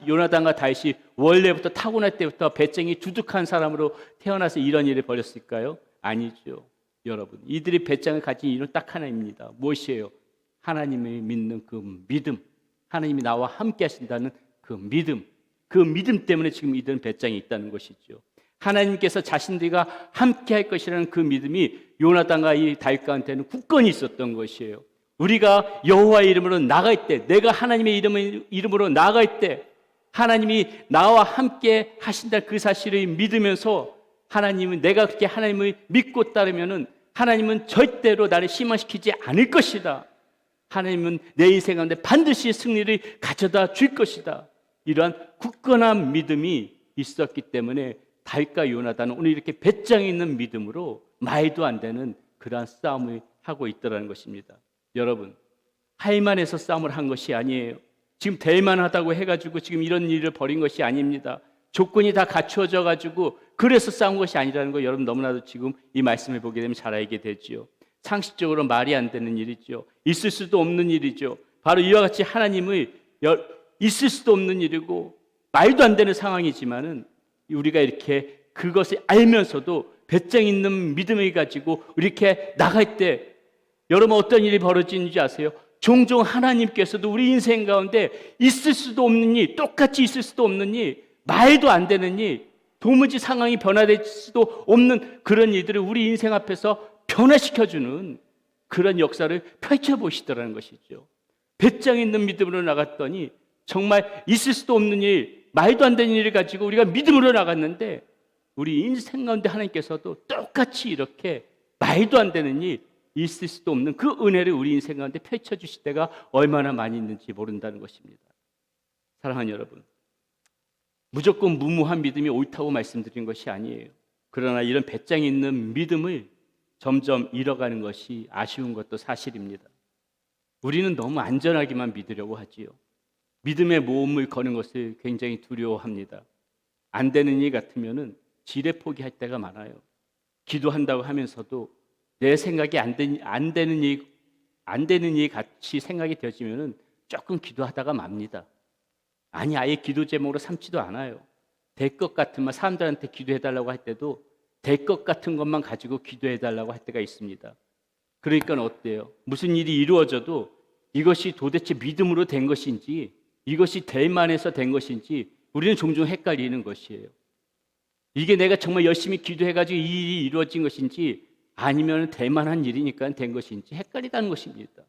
요나단과 다윗이 원래부터 타고날 때부터 배짱이 두둑한 사람으로 태어나서 이런 일을 벌였을까요? 아니죠. 여러분, 이들이 배짱을 가진 이유는 딱 하나입니다. 무엇이에요? 하나님을 믿는 그 믿음, 하나님이 나와 함께 하신다는 그 믿음 때문에 지금 이들은 배짱이 있다는 것이죠. 하나님께서 자신들과 함께 할 것이라는 그 믿음이 요나단과 이 다윗한테는 굳건히 있었던 것이에요. 우리가 여호와의 이름으로 나갈 때, 내가 하나님의 이름으로 나갈 때 하나님이 나와 함께 하신다 그 사실을 믿으면서 하나님은 내가 그렇게 하나님을 믿고 따르면은 하나님은 절대로 나를 실망시키지 않을 것이다. 하나님은 내 인생 가운데 반드시 승리를 가져다 줄 것이다. 이러한 굳건한 믿음이 있었기 때문에 다윗과 요나단은 오늘 이렇게 배짱 있는 믿음으로 말도 안 되는 그러한 싸움을 하고 있더라는 것입니다. 여러분, 할만해서 싸움을 한 것이 아니에요. 지금 될 만하다고 해가지고 지금 이런 일을 벌인 것이 아닙니다. 조건이 다 갖추어져 가지고 그래서 싸운 것이 아니라는 거 여러분 너무나도 지금 이 말씀을 보게 되면 잘 알게 되지요. 상식적으로 말이 안 되는 일이죠. 있을 수도 없는 일이죠. 바로 이와 같이 하나님을 있을 수도 없는 일이고 말도 안 되는 상황이지만은 우리가 이렇게 그것을 알면서도 배짱 있는 믿음을 가지고 이렇게 나갈 때 여러분 어떤 일이 벌어지는지 아세요? 종종 하나님께서도 우리 인생 가운데 있을 수도 없는 일, 똑같이 있을 수도 없는 일, 말도 안 되는 일, 도무지 상황이 변화될 수도 없는 그런 일들을 우리 인생 앞에서 변화시켜주는 그런 역사를 펼쳐보시더라는 것이죠. 배짱 있는 믿음으로 나갔더니 정말 있을 수도 없는 일, 말도 안 되는 일을 가지고 우리가 믿음으로 나갔는데 우리 인생 가운데 하나님께서도 똑같이 이렇게 말도 안 되는 일, 있을 수도 없는 그 은혜를 우리 인생 가운데 펼쳐주실 때가 얼마나 많이 있는지 모른다는 것입니다. 사랑하는 여러분, 무조건 무모한 믿음이 옳다고 말씀드린 것이 아니에요. 그러나 이런 배짱 있는 믿음을 점점 잃어가는 것이 아쉬운 것도 사실입니다. 우리는 너무 안전하게만 믿으려고 하지요. 믿음의 모험을 거는 것을 굉장히 두려워합니다. 안 되는 일 같으면은 지레 포기할 때가 많아요. 기도한다고 하면서도 내 생각이 안 되는 일 같이 생각이 되어지면은 조금 기도하다가 맙니다. 아니, 아예 기도 제목으로 삼지도 않아요. 될 것 같은 말, 사람들한테 기도해달라고 할 때도 될 것 같은 것만 가지고 기도해달라고 할 때가 있습니다. 그러니까 어때요? 무슨 일이 이루어져도 이것이 도대체 믿음으로 된 것인지, 이것이 될 만해서 된 것인지 우리는 종종 헷갈리는 것이에요. 이게 내가 정말 열심히 기도해가지고 이 일이 이루어진 것인지, 아니면 될 만한 일이니까 된 것인지 헷갈리다는 것입니다.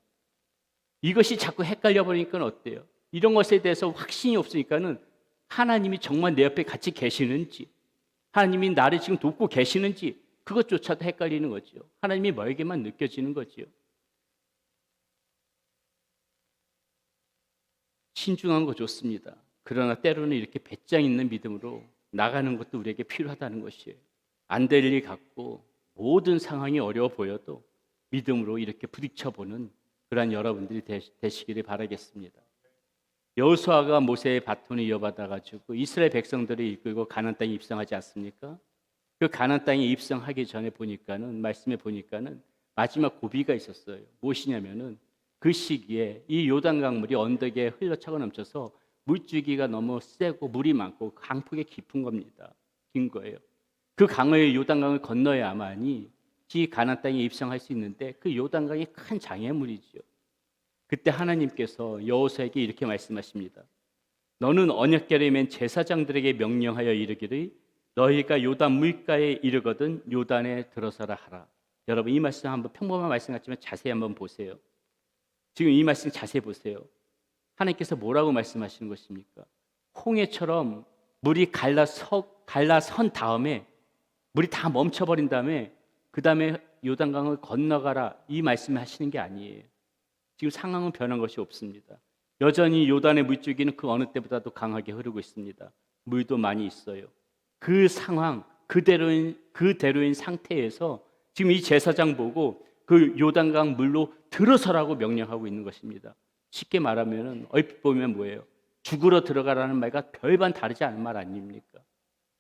이것이 자꾸 헷갈려 버리니까 어때요? 이런 것에 대해서 확신이 없으니까는 하나님이 정말 내 옆에 같이 계시는지, 하나님이 나를 지금 돕고 계시는지 그것조차도 헷갈리는 거죠. 하나님이 멀게만 느껴지는 거죠. 신중한 거 좋습니다. 그러나 때로는 이렇게 배짱 있는 믿음으로 나가는 것도 우리에게 필요하다는 것이에요. 안 될 일 같고 모든 상황이 어려워 보여도 믿음으로 이렇게 부딪혀보는 그러한 여러분들이 되시기를 바라겠습니다. 여호수아가 모세의 바톤을 이어받아가지고 이스라엘 백성들을 이끌고 가나안 땅에 입성하지 않습니까? 그 가나안 땅에 입성하기 전에 보니까는, 말씀에 보니까는 마지막 고비가 있었어요. 무엇이냐면은 그 시기에 이 요단 강물이 언덕에 흘러차고 넘쳐서 물줄기가 너무 세고 물이 많고 강폭이 깊은 겁니다. 긴 거예요. 그 강을, 요단강을 건너야만이 이 가나안 땅에 입성할 수 있는데 그 요단강이 큰 장애물이죠. 그때 하나님께서 여호수아에게 이렇게 말씀하십니다. 너는 언약궤를 맨 제사장들에게 명령하여 이르기를 너희가 요단 물가에 이르거든 요단에 들어서라 하라. 여러분, 이 말씀 한번 평범한 말씀 같지만 자세히 한번 보세요. 지금 이 말씀 자세히 보세요. 하나님께서 뭐라고 말씀하시는 것입니까? 홍해처럼 물이 갈라선 다음에, 물이 다 멈춰버린 다음에 그 다음에 요단강을 건너가라, 이 말씀을 하시는 게 아니에요. 지금 상황은 변한 것이 없습니다. 여전히 요단의 물줄기는 그 어느 때보다도 강하게 흐르고 있습니다. 물도 많이 있어요. 그 상황 그대로인 상태에서 지금 이 제사장 보고 그 요단강 물로 들어서라고 명령하고 있는 것입니다. 쉽게 말하면 얼핏 보면 뭐예요? 죽으러 들어가라는 말과 별반 다르지 않은 말 아닙니까?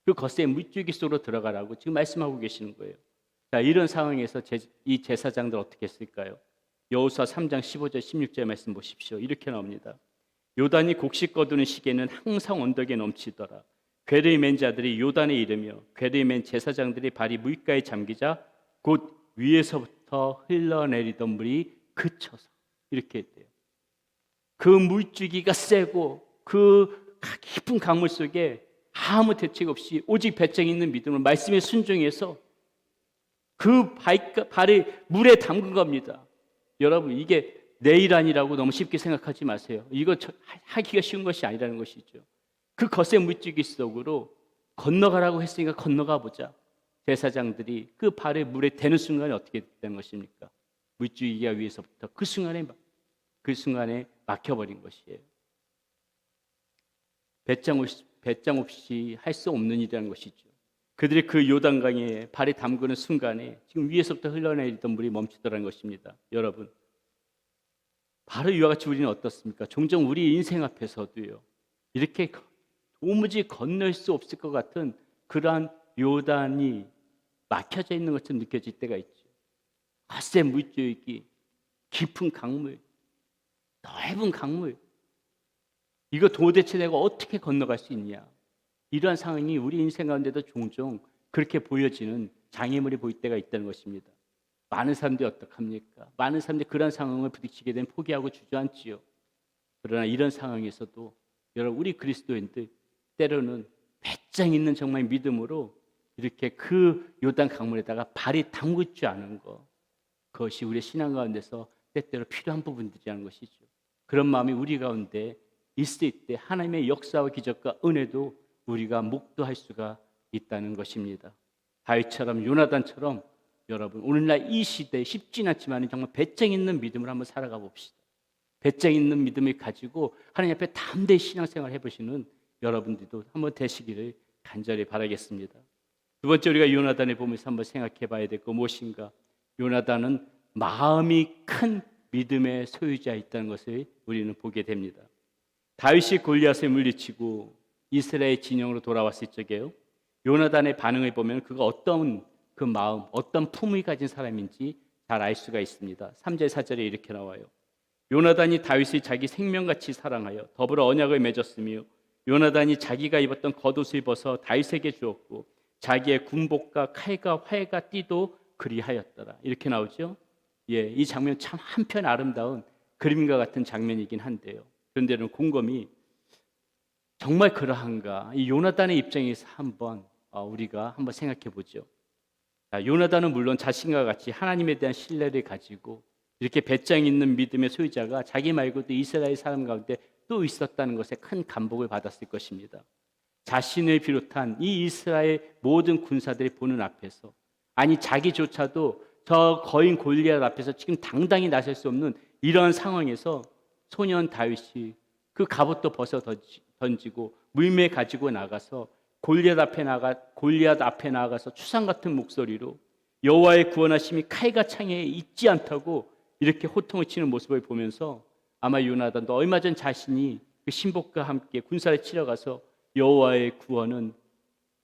그 거센 물줄기 속으로 들어가라고 지금 말씀하고 계시는 거예요. 자, 이런 상황에서 이 제사장들 어떻게 했을까요? 여호수아 3장 15절 16절 말씀 보십시오. 이렇게 나옵니다. 요단이 곡식 거두는 시기에는 항상 언덕에 넘치더라. 궤를 맨 자들이 요단에 이르며 궤를 맨 제사장들이 발이 물가에 잠기자 곧 위에서부터 흘러내리던 물이 그쳐서, 이렇게 했대요. 그 물줄기가 세고 그 깊은 강물 속에 아무 대책 없이 오직 배짱 있는 믿음으로 말씀에 순종해서 그 발을 물에 담근 겁니다. 여러분, 이게 내 일 아니라고 너무 쉽게 생각하지 마세요. 이거 하기가 쉬운 것이 아니라는 것이죠. 그 거센 물줄기 속으로 건너가라고 했으니까 건너가 보자. 제사장들이 그 발을 물에 대는 순간에 어떻게 되는 것입니까? 물줄기가 위에서부터 그 순간에 막혀버린 것이에요. 배짱 없이 할 수 없는 일이라는 것이죠. 그들이 그 요단강에 발이 담그는 순간에 지금 위에서부터 흘러내리던 물이 멈추더라는 것입니다. 여러분, 바로 이와 같이 우리는 어떻습니까? 종종 우리 인생 앞에서도요, 이렇게 도무지 건널 수 없을 것 같은 그러한 요단이 막혀져 있는 것처럼 느껴질 때가 있죠. 거센 물줄기, 깊은 강물, 넓은 강물, 이거 도대체 내가 어떻게 건너갈 수 있냐? 이러한 상황이 우리 인생 가운데도 종종 그렇게 보여지는 장애물이 보일 때가 있다는 것입니다. 많은 사람들이 어떡합니까? 많은 사람들이 그런 상황을 부딪히게 되면 포기하고 주저앉지요. 그러나 이런 상황에서도 여러분, 우리 그리스도인들 때로는 배짱 있는 정말 믿음으로 이렇게 그 요단 강물에다가 발이 담글 줄 아는 것, 그것이 우리의 신앙 가운데서 때때로 필요한 부분들이라는 것이죠. 그런 마음이 우리 가운데 있을 때 하나님의 역사와 기적과 은혜도 우리가 목도할 수가 있다는 것입니다. 다윗처럼, 요나단처럼 여러분, 오늘날 이 시대에 쉽지는 않지만 정말 배짱 있는 믿음을 한번 살아가 봅시다. 배짱 있는 믿음을 가지고 하나님 앞에 담대히 신앙생활 해보시는 여러분들도 한번 되시기를 간절히 바라겠습니다. 두 번째, 우리가 요나단을 보면서 한번 생각해 봐야 될 거 무엇인가? 요나단은 마음이 큰 믿음의 소유자였다는 것을 우리는 보게 됩니다. 다윗이 골리앗을 물리치고 이스라엘 진영으로 돌아왔을 적에요, 요나단의 반응을 보면 그가 어떤 그 마음, 어떤 품위 가진 사람인지 잘 알 수가 있습니다. 3절 4절에 이렇게 나와요. 요나단이 다윗을 자기 생명같이 사랑하여 더불어 언약을 맺었으며 요나단이 자기가 입었던 겉옷을 벗어 다윗에게 주었고 자기의 군복과 칼과 활과 띠도 그리하였더라. 이렇게 나오죠. 예, 이 장면 참 한편 아름다운 그림과 같은 장면이긴 한데요. 그런데는 곰곰이 정말 그러한가? 이 요나단의 입장에서 우리가 한번 생각해 보죠. 요나단은 물론 자신과 같이 하나님에 대한 신뢰를 가지고 이렇게 배짱 있는 믿음의 소유자가 자기 말고도 이스라엘 사람 가운데 또 있었다는 것에 큰 감복을 받았을 것입니다. 자신을 비롯한 이 이스라엘 모든 군사들이 보는 앞에서, 아니 자기조차도 저 거인 골리앗 앞에서 지금 당당히 나설 수 없는 이런 상황에서 소년 다윗이 그 갑옷도 벗어 던지고 물매 가지고 나가서 골리앗 앞에 나가서 추상 같은 목소리로 여호와의 구원하심이 칼과 창에 있지 않다고 이렇게 호통을 치는 모습을 보면서 아마 요나단도 얼마 전 자신이 그 신복과 함께 군사를 치러 가서 여호와의 구원은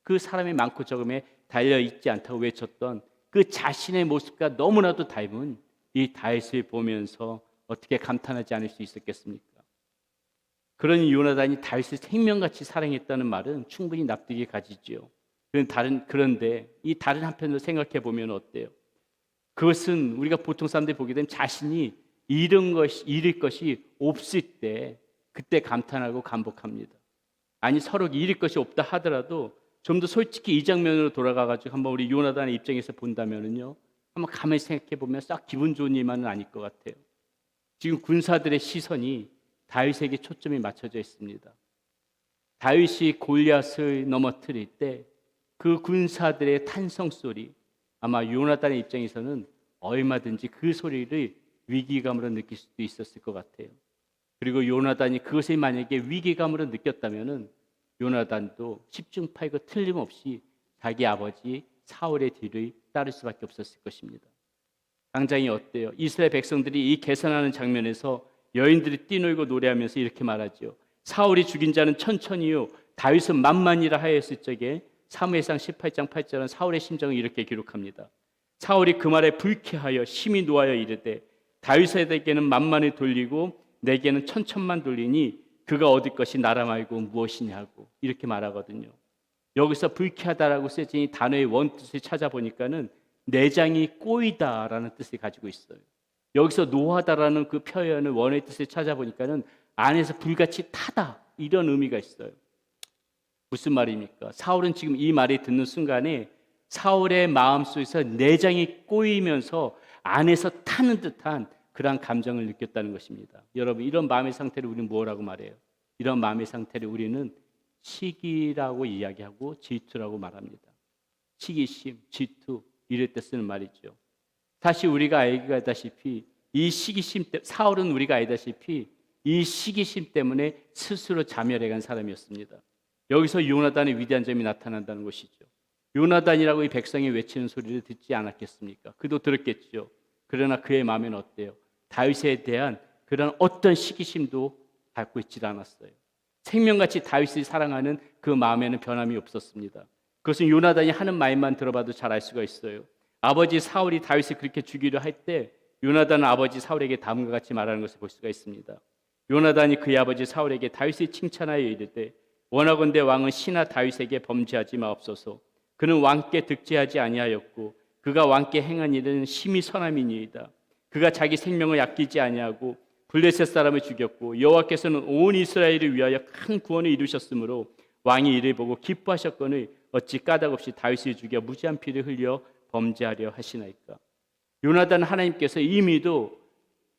그 사람의 많고 적음에 달려 있지 않다고 외쳤던 그 자신의 모습과 너무나도 닮은 이 다윗을 보면서 어떻게 감탄하지 않을 수 있었겠습니까? 그러니 요나단이 다윗을 생명같이 사랑했다는 말은 충분히 납득이 가지지요. 그런데 이 다른 한편으로 생각해 보면 어때요? 그것은 우리가 보통 사람들이 보게 되면 자신이 잃을 것이 없을 때 그때 감탄하고 감복합니다. 아니 서로 잃을 것이 없다 하더라도 좀 더 솔직히 이 장면으로 돌아가가지고 한번 우리 요나단의 입장에서 본다면은요, 한번 가만히 생각해 보면 싹 기분 좋은 일만은 아닐 것 같아요. 지금 군사들의 시선이 다윗에게 초점이 맞춰져 있습니다. 다윗이 골리앗을 넘어뜨릴 때 그 군사들의 탄성 소리, 아마 요나단의 입장에서는 얼마든지 그 소리를 위기감으로 느낄 수도 있었을 것 같아요. 그리고 요나단이 그것을 만약에 위기감으로 느꼈다면은 요나단도 10중 8구 틀림없이 자기 아버지 사울의 뒤를 따를 수밖에 없었을 것입니다. 당장이 어때요? 이스라엘 백성들이 이 계산하는 장면에서 여인들이 뛰놀고 노래하면서 이렇게 말하죠. 사울이 죽인 자는 천천히요 다윗은 만만이라 하였을 적에 사무엘상 18장 8절은 사울의 심정을 이렇게 기록합니다. 사울이 그 말에 불쾌하여 심히 노하여 이르되 다윗에게는 만만을 돌리고 내게는 천천만 돌리니 그가 얻을 것이 나라 말고 무엇이냐고 이렇게 말하거든요. 여기서 불쾌하다라고 쓰여진 이 단어의 원뜻을 찾아보니까는 내장이 꼬이다라는 뜻을 가지고 있어요. 여기서 노하다라는 그 표현을 원어의 뜻을 찾아보니까는 안에서 불같이 타다 이런 의미가 있어요. 무슨 말입니까? 사울은 지금 이 말을 듣는 순간에 사울의 마음속에서 내장이 꼬이면서 안에서 타는 듯한 그러한 감정을 느꼈다는 것입니다. 여러분, 이런 마음의 상태를 우리는 뭐라고 말해요? 이런 마음의 상태를 우리는 시기라고 이야기하고 질투라고 말합니다. 시기심, 질투 이럴 때 쓰는 말이죠. 사실 우리가 알다시피 이 시기심 때문에 사울은 우리가 알다시피 이 시기심 때문에 스스로 자멸해간 사람이었습니다. 여기서 요나단의 위대한 점이 나타난다는 것이죠. 요나단이라고 이 백성이 외치는 소리를 듣지 않았겠습니까? 그도 들었겠죠. 그러나 그의 마음에는 어때요? 다윗에 대한 그런 어떤 시기심도 갖고 있지 않았어요. 생명같이 다윗을 사랑하는 그 마음에는 변함이 없었습니다. 그것은 요나단이 하는 말만 들어봐도 잘 알 수가 있어요. 아버지 사울이 다윗을 그렇게 죽이려 할 때 요나단은 아버지 사울에게 다음과 같이 말하는 것을 볼 수가 있습니다. 요나단이 그의 아버지 사울에게 다윗을 칭찬하여 이르되 원하건대 왕은 신하 다윗에게 범죄하지 마옵소서. 그는 왕께 득죄하지 아니하였고 그가 왕께 행한 일은 심히 선함이니이다. 그가 자기 생명을 아끼지 아니하고 블레셋 사람을 죽였고 여호와께서는 온 이스라엘을 위하여 큰 구원을 이루셨으므로 왕이 이를 보고 기뻐하셨거늘 어찌 까닭없이 다윗을 죽여 무지한 피를 흘려 범죄하려 하시나이까. 요나단 하나님께서 이미도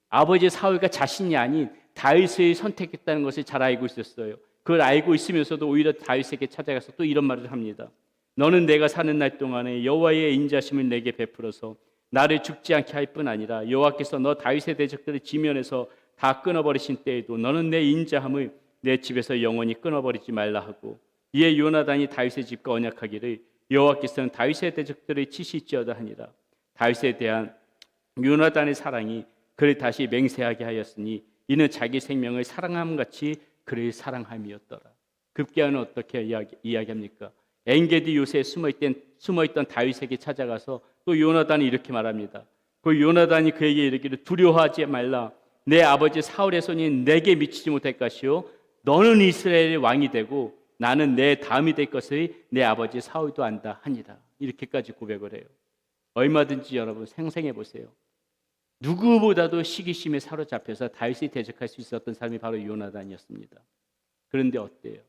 아버지 사울과 자신이 아닌 다윗을 선택했다는 것을 잘 알고 있었어요. 그걸 알고 있으면서도 오히려 다윗에게 찾아가서 또 이런 말을 합니다. 너는 내가 사는 날 동안에 여호와의 인자심을 내게 베풀어서 나를 죽지 않게 할 뿐 아니라 여호와께서 너 다윗의 대적들을 지면에서 다 끊어버리신 때에도 너는 내 인자함을 내 집에서 영원히 끊어버리지 말라 하고 이에 요나단이 다윗의 집과 언약하기를 여호와께서는 다윗의 대적들을 치실지어다 하니라. 다윗에 대한 요나단의 사랑이 그를 다시 맹세하게 하였으니 이는 자기 생명을 사랑함 같이 그를 사랑함이었더라. 급기야는 어떻게 이야기합니까? 엔게디 요새에 숨어있던 다윗에게 찾아가서 또 요나단이 이렇게 말합니다. 그 요나단이 그에게 이르기를 두려워하지 말라. 내 아버지 사울의 손이 내게 미치지 못할 것이요 너는 이스라엘의 왕이 되고 나는 내 다음이 될 것을 내 아버지 사울도 안다 하니라. 이렇게까지 고백을 해요. 얼마든지 여러분 생생해 보세요. 누구보다도 시기심에 사로잡혀서 다윗이 대적할 수 있었던 사람이 바로 요나단이었습니다. 그런데 어때요?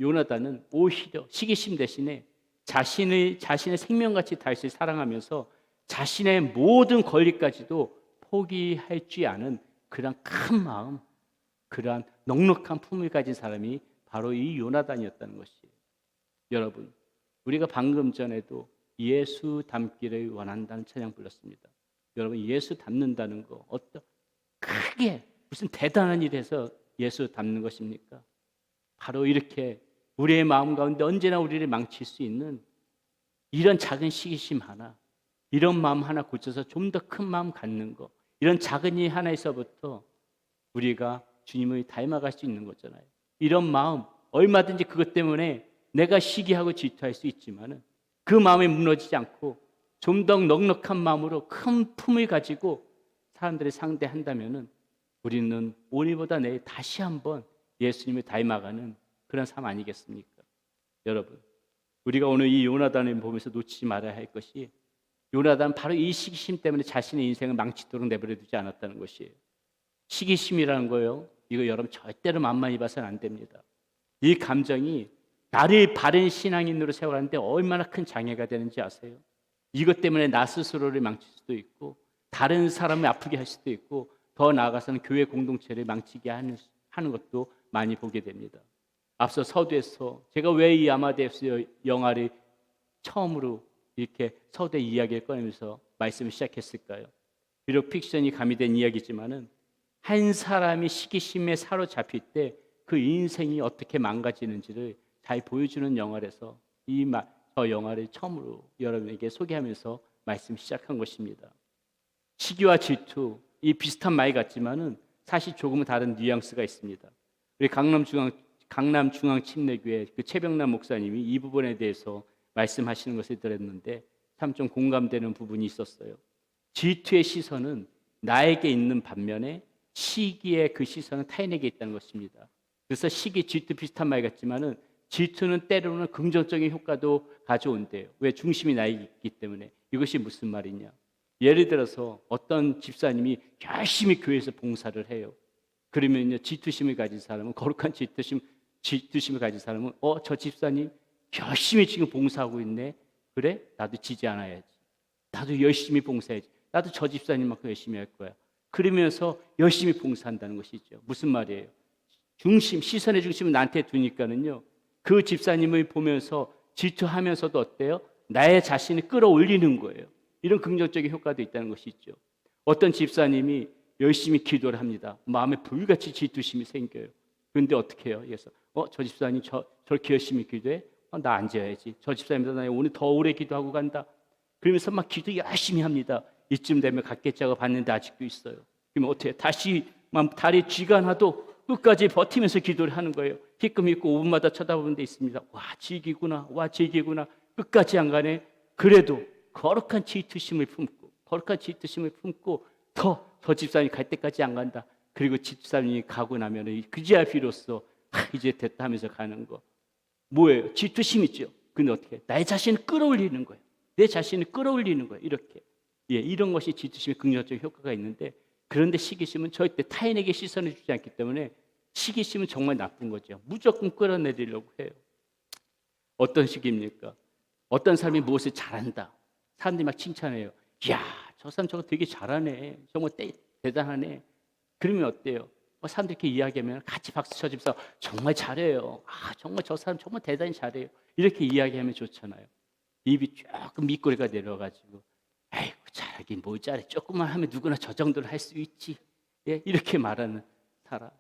요나단은 오히려 시기심 대신에 자신의 생명같이 다윗을 사랑하면서 자신의 모든 권리까지도 포기할 줄 아는 그러한 큰 마음, 그러한 넉넉한 품을 가진 사람이 바로 이 요나단이었다는 것이에요. 여러분, 우리가 방금 전에도 예수 닮기를 원한다는 찬양 불렀습니다. 여러분, 예수 닮는다는 거 크게 무슨 대단한 일에서 예수 닮는 것입니까? 바로 이렇게 우리의 마음 가운데 언제나 우리를 망칠 수 있는 이런 작은 시기심 하나, 이런 마음 하나 고쳐서 좀 더 큰 마음 갖는 거, 이런 작은 일 하나에서부터 우리가 주님을 닮아갈 수 있는 거잖아요. 이런 마음, 얼마든지 그것 때문에 내가 시기하고 질투할 수 있지만은 그 마음에 무너지지 않고 좀 더 넉넉한 마음으로 큰 품을 가지고 사람들을 상대한다면은 우리는 오늘보다 내일 다시 한번 예수님을 닮아가는 그런 삶 아니겠습니까? 여러분, 우리가 오늘 이 요나단을 보면서 놓치지 말아야 할 것이 요나단 바로 이 시기심 때문에 자신의 인생을 망치도록 내버려 두지 않았다는 것이에요. 시기심이라는 거요, 이거 여러분 절대로 만만히 봐서는 안 됩니다. 이 감정이 나를 바른 신앙인으로 세워가는데 얼마나 큰 장애가 되는지 아세요? 이것 때문에 나 스스로를 망칠 수도 있고 다른 사람을 아프게 할 수도 있고 더 나아가서는 교회 공동체를 망치게 하는 것도 많이 보게 됩니다. 앞서 서두에서 제가 왜 이 아마데우스 영화를 처음으로 이렇게 서두에 이야기를 꺼내면서 말씀을 시작했을까요? 비록 픽션이 가미된 이야기지만은 한 사람이 시기심에 사로잡힐 때 그 인생이 어떻게 망가지는지를 잘 보여주는 영화라서 저 영화를 처음으로 여러분에게 소개하면서 말씀 시작한 것입니다. 시기와 질투, 이 비슷한 말 같지만은 사실 조금은 다른 뉘앙스가 있습니다. 우리 강남중앙침례교회 그 최병남 목사님이 이 부분에 대해서 말씀하시는 것을 들었는데 참 좀 공감되는 부분이 있었어요. 질투의 시선은 나에게 있는 반면에 시기의 그 시선은 타인에게 있다는 것입니다. 그래서 시기, 질투 비슷한 말 같지만은 질투는 때로는 긍정적인 효과도 가져온대요. 왜? 중심이 나에게 있기 때문에. 이것이 무슨 말이냐? 예를 들어서 어떤 집사님이 열심히 교회에서 봉사를 해요. 그러면요, 질투심을 가진 사람은, 거룩한 질투심을 가진 사람은 저 집사님 열심히 지금 봉사하고 있네. 그래? 나도 지지 않아야지. 나도 열심히 봉사해야지. 나도 저 집사님만큼 열심히 할 거야. 그러면서 열심히 봉사한다는 것이죠. 무슨 말이에요? 시선의 중심을 나한테 두니까는요, 그 집사님을 보면서 질투하면서도 어때요? 나의 자신을 끌어올리는 거예요. 이런 긍정적인 효과도 있다는 것이죠. 어떤 집사님이 열심히 기도를 합니다. 마음에 불같이 질투심이 생겨요. 그런데 어떻게 해요? 그래서 저 집사님 저렇게 열심히 기도해? 나 앉아야지. 저 집사님도 나 오늘 더 오래 기도하고 간다. 그러면서 막 기도 열심히 합니다. 이쯤 되면 각계자가 봤는데 아직도 있어요. 그러면 어떻게 해요? 다시 다리 쥐가 나도 끝까지 버티면서 기도를 하는 거예요. 힐끔 있고 5분마다 쳐다보는 데 있습니다. 와, 지기구나. 끝까지 안 가네. 그래도 거룩한 질투심을 품고 더 저 집사님이 갈 때까지 안 간다. 그리고 집사님이 가고 나면 그제야 비로소 이제 됐다 하면서 가는 거. 뭐예요? 질투심이죠. 근데 어떻게 해요? 나의 자신을 끌어올리는 거예요. 내 자신을 끌어올리는 거예요. 이렇게. 이런 것이 질투심의 긍정적인 효과가 있는데, 그런데 시기심은 절대 타인에게 시선을 주지 않기 때문에 시기심은 정말 나쁜 거죠. 무조건 끌어내리려고 해요. 어떤 식입니까? 어떤 사람이 무엇을 잘한다. 사람들이 막 칭찬해요. 이야, 저 사람 저거 되게 잘하네. 정말 대단하네. 그러면 어때요? 사람들이 이렇게 이야기하면 같이 박수 쳐주면서 정말 잘해요. 정말 저 사람 정말 대단히 잘해요. 이렇게 이야기하면 좋잖아요. 입이 조금 밑꼬리가 내려가지고 아이고 잘하긴 뭘 잘해. 조금만 하면 누구나 저 정도를 할 수 있지. 이렇게 말하는 사람.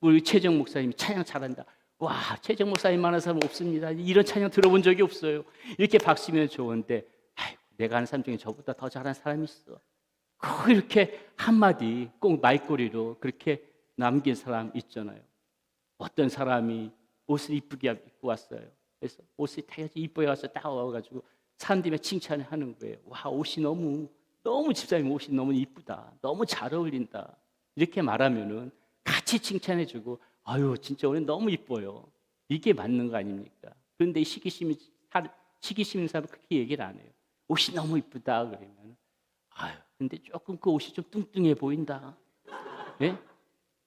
우리 최정 목사님이 찬양 잘한다. 와, 최정 목사님만한 사람 없습니다. 이런 찬양 들어본 적이 없어요. 이렇게 박수면 좋은데, 아이고, 내가 아는 사람 중에 저보다 더 잘하는 사람이 있어. 꼭 이렇게 한마디 꼭 말꼬리로 그렇게 남긴 사람 있잖아요. 어떤 사람이 옷을 이쁘게 입고 왔어요. 그래서 옷이 되게 이쁘게 와서 딱 와가지고 사람들이 칭찬을 하는 거예요. 와, 옷이 너무 집사님 옷이 너무 이쁘다. 너무 잘 어울린다. 이렇게 말하면은 같이 칭찬해주고 아유 진짜 오늘 너무 이뻐요. 이게 맞는 거 아닙니까? 그런데 시기심 있는 사람은 그렇게 얘기를 안 해요. 옷이 너무 이쁘다 그러면 아유 근데 조금 그 옷이 좀 뚱뚱해 보인다. 네?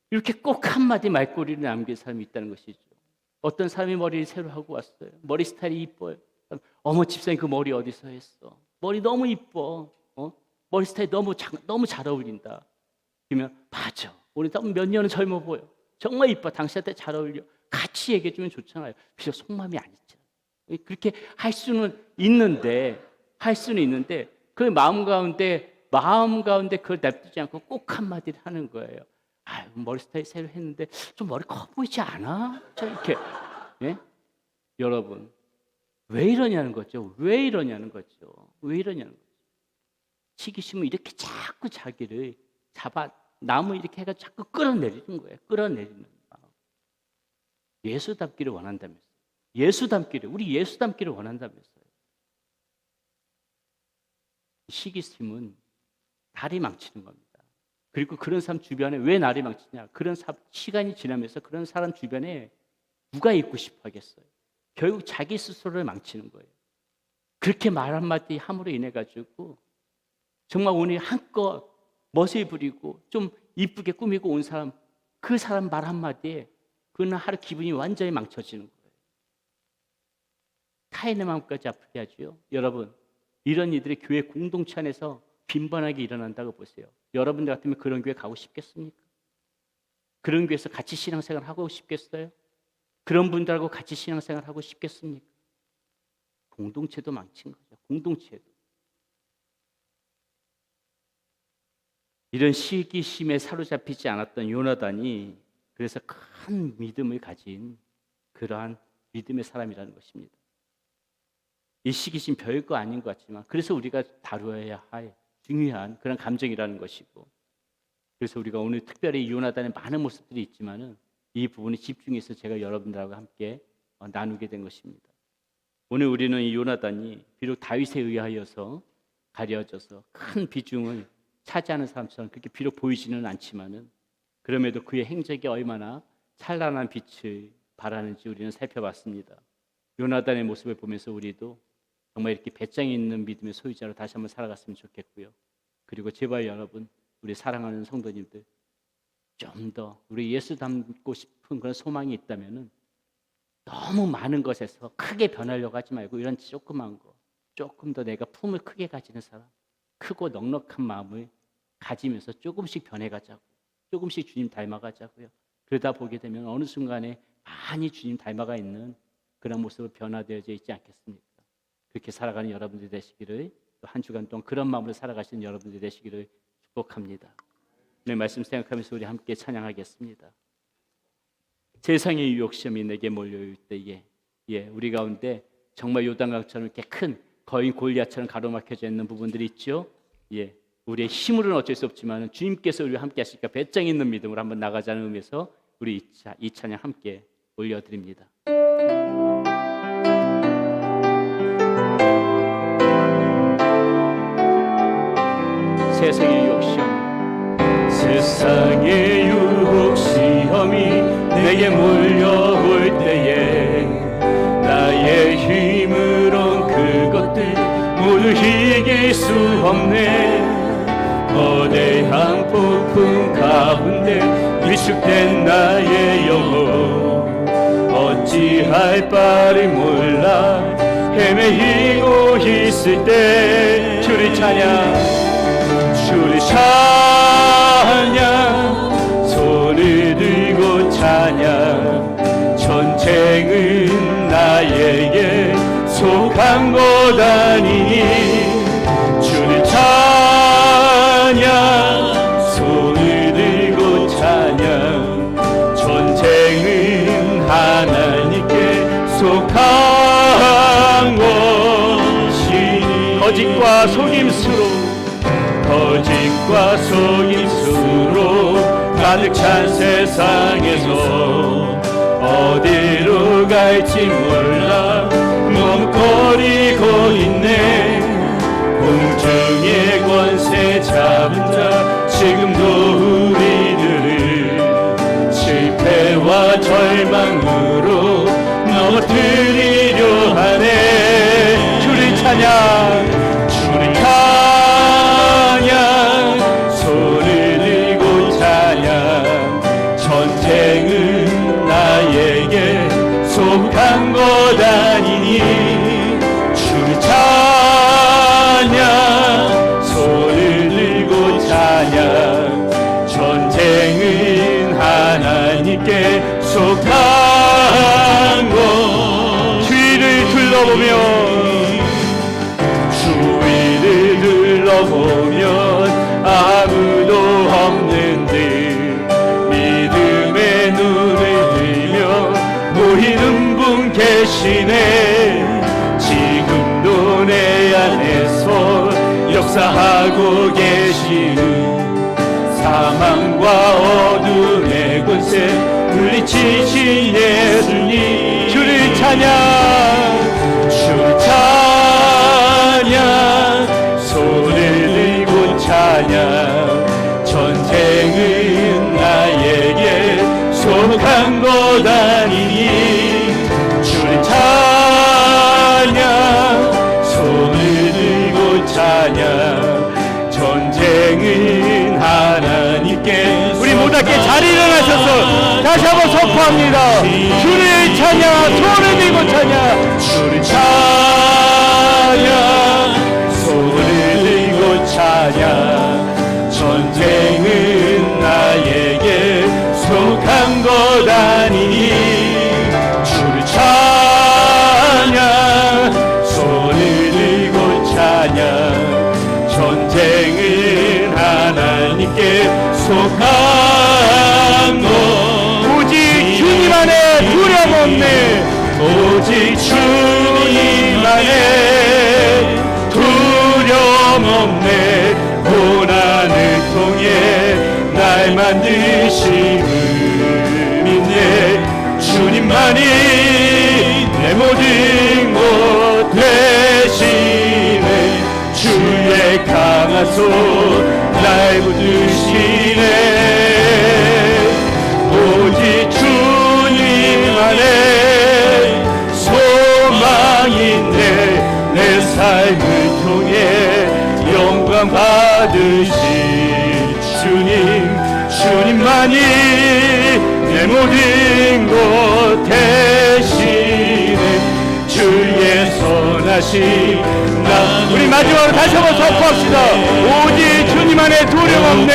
이렇게 꼭 한마디 말꼬리를 남긴 사람이 있다는 것이죠. 어떤 사람이 머리를 새로 하고 왔어요. 머리 스타일이 이뻐요. 어머 집사님 그 머리 어디서 했어? 머리 너무 이뻐. 머리 스타일 너무 잘 어울린다. 그러면 맞아. 우리 너무 몇 년은 젊어 보여. 정말 이뻐. 당신한테 잘 어울려. 같이 얘기해 주면 좋잖아요. 비록 속마음이 아니잖아요. 그렇게 할 수는 있는데 그 마음 가운데 그걸 냅두지 않고 꼭 한마디를 하는 거예요. 아유, 머리 스타일 새로 했는데 좀 머리 커 보이지 않아? 이렇게. 예? 여러분, 왜 이러냐는 거죠. 시기심은 이렇게 자꾸 자기를 나무 이렇게 해가 자꾸 끌어내리는 거예요. 끌어내리는 마음. 예수 닮기를 원한다면서요. 우리 예수 닮기를 원한다면서요. 시기심은 나를 망치는 겁니다. 그리고 그런 사람 주변에 왜 나를 망치냐? 시간이 지나면서 그런 사람 주변에 누가 있고 싶어 하겠어요? 결국 자기 스스로를 망치는 거예요. 그렇게 말 한마디 함으로 인해 가지고 정말 오늘 한껏 멋을 부리고 좀 이쁘게 꾸미고 온 사람, 그 사람 말 한마디에 그날 하루 기분이 완전히 망쳐지는 거예요. 타인의 마음까지 아프게 하죠. 여러분, 이런 이들이 교회 공동체 안에서 빈번하게 일어난다고 보세요. 여러분들 같으면 그런 교회 가고 싶겠습니까? 그런 교회에서 같이 신앙생활 하고 싶겠어요? 그런 분들하고 같이 신앙생활 하고 싶겠습니까? 공동체도 망친 거죠. 공동체도. 이런 시기심에 사로잡히지 않았던 요나단이 그래서 큰 믿음을 가진 그러한 믿음의 사람이라는 것입니다. 이 시기심 별거 아닌 것 같지만 그래서 우리가 다루어야 할 중요한 그런 감정이라는 것이고, 그래서 우리가 오늘 특별히 요나단의 많은 모습들이 있지만은 이 부분에 집중해서 제가 여러분들하고 함께 나누게 된 것입니다. 오늘 우리는 이 요나단이 비록 다윗에 의하여서 가려져서 큰 비중을 차지하는 사람처럼 그렇게 비록 보이지는 않지만은 그럼에도 그의 행적이 얼마나 찬란한 빛을 발하는지 우리는 살펴봤습니다. 요나단의 모습을 보면서 우리도 정말 이렇게 배짱이 있는 믿음의 소유자로 다시 한번 살아갔으면 좋겠고요. 그리고 제발 여러분, 우리 사랑하는 성도님들, 좀 더 우리 예수 닮고 싶은 그런 소망이 있다면은 너무 많은 것에서 크게 변하려고 하지 말고 이런 조그만 거, 조금 더 내가 품을 크게 가지는 사람, 크고 넉넉한 마음을 가지면서 조금씩 변해가자고, 조금씩 주님 닮아가자고요. 그러다 보게 되면 어느 순간에 많이 주님 닮아가 있는 그런 모습으로 변화되어져 있지 않겠습니까? 그렇게 살아가는 여러분들이 되시기를, 또 한 주간 동안 그런 마음으로 살아가시는 여러분들이 되시기를 축복합니다. 오늘 말씀 생각하면서 우리 함께 찬양하겠습니다. 세상의 유혹 시험이 내게 몰려올 때에 우리 가운데 정말 요단강처럼 이렇게 큰 거인 골리앗처럼 가로막혀져 있는 부분들이 있죠. 우리의 힘으로는 어쩔 수 없지만 주님께서 우리와 함께 하시니까 배짱 있는 믿음으로 한번 나가자는 의미에서 우리 이 찬양 함께 올려드립니다. 세상의 유혹 시험, 세상의 유혹 시험이 내게 몰려올 때에 나의 힘으론 그것들 모두 이길 수 없네. 거대한 폭풍 가운데 위축된 나의 영혼, 어찌할 바를 몰라 헤매이고 있을 때 주를 찬양, 주를 찬양, 손을 들고 찬양. 전쟁은 나에게 속한 것 아니니 주를 찬양, 손을 들고 찬양. 전쟁은 하나님께 속한 것이니 거짓과 속임수로 거짓과 속임수로 가득 찬 세상에서 어디로 갈지 몰라 머뭇거리고 있네. 공중의 권세 잡은 자 지금도 우리들을 실패와 절망으로 넘어뜨리려 하네. 주를 찬양, 주를 찬양, 손을 들고 찬양. 전쟁은 나에게 속한 것 아니니 주를 찬양, 손을 들고 찬양. 전쟁은 하나님께 속한 것. 주위를 둘러보면, 주위를 둘러보면 아무도 없는 듯 믿음의 눈을 들며 보이는 분 계시네. 지금도 내 안에서 역사하고 계시는 사망과 어둠의 권세 물리치신 예수님. 주를 찬양, 주를 찬양, 손을 들고 찬양. 전쟁은 나에게 속한 것 아니니 주를 찬양, 손을 들고 찬양. 전쟁은 하나님께. 우리 모두 함께 자리를 일어나셔서 다시 한번 선포합니다. 주를 찬양, 손을 들고 찬양. 주를 찬양, 손을 들고 찬양. 전쟁은 나에게 속한 것 아니니 주를 찬양, 손을 들고 찬양. 전쟁은 하나님께 속한 것. 오직 주님 안에 두려움 없네. 오직 주님 안에 두려움 없네. 고난을 통해 날 만드심을 믿네. 주님만이 내 모든 것 되시네. 주의 강한 손 날 붙드시네. 오직 주님 안에 소망이 있네. 내 삶을 통해 영광 받으신 주님. 주님만이 내 모든 것 되시네. 주의 선하심. 우리 마지막으로 다시 한번 선포합시다. 오직 주님 안에 두려움 없네.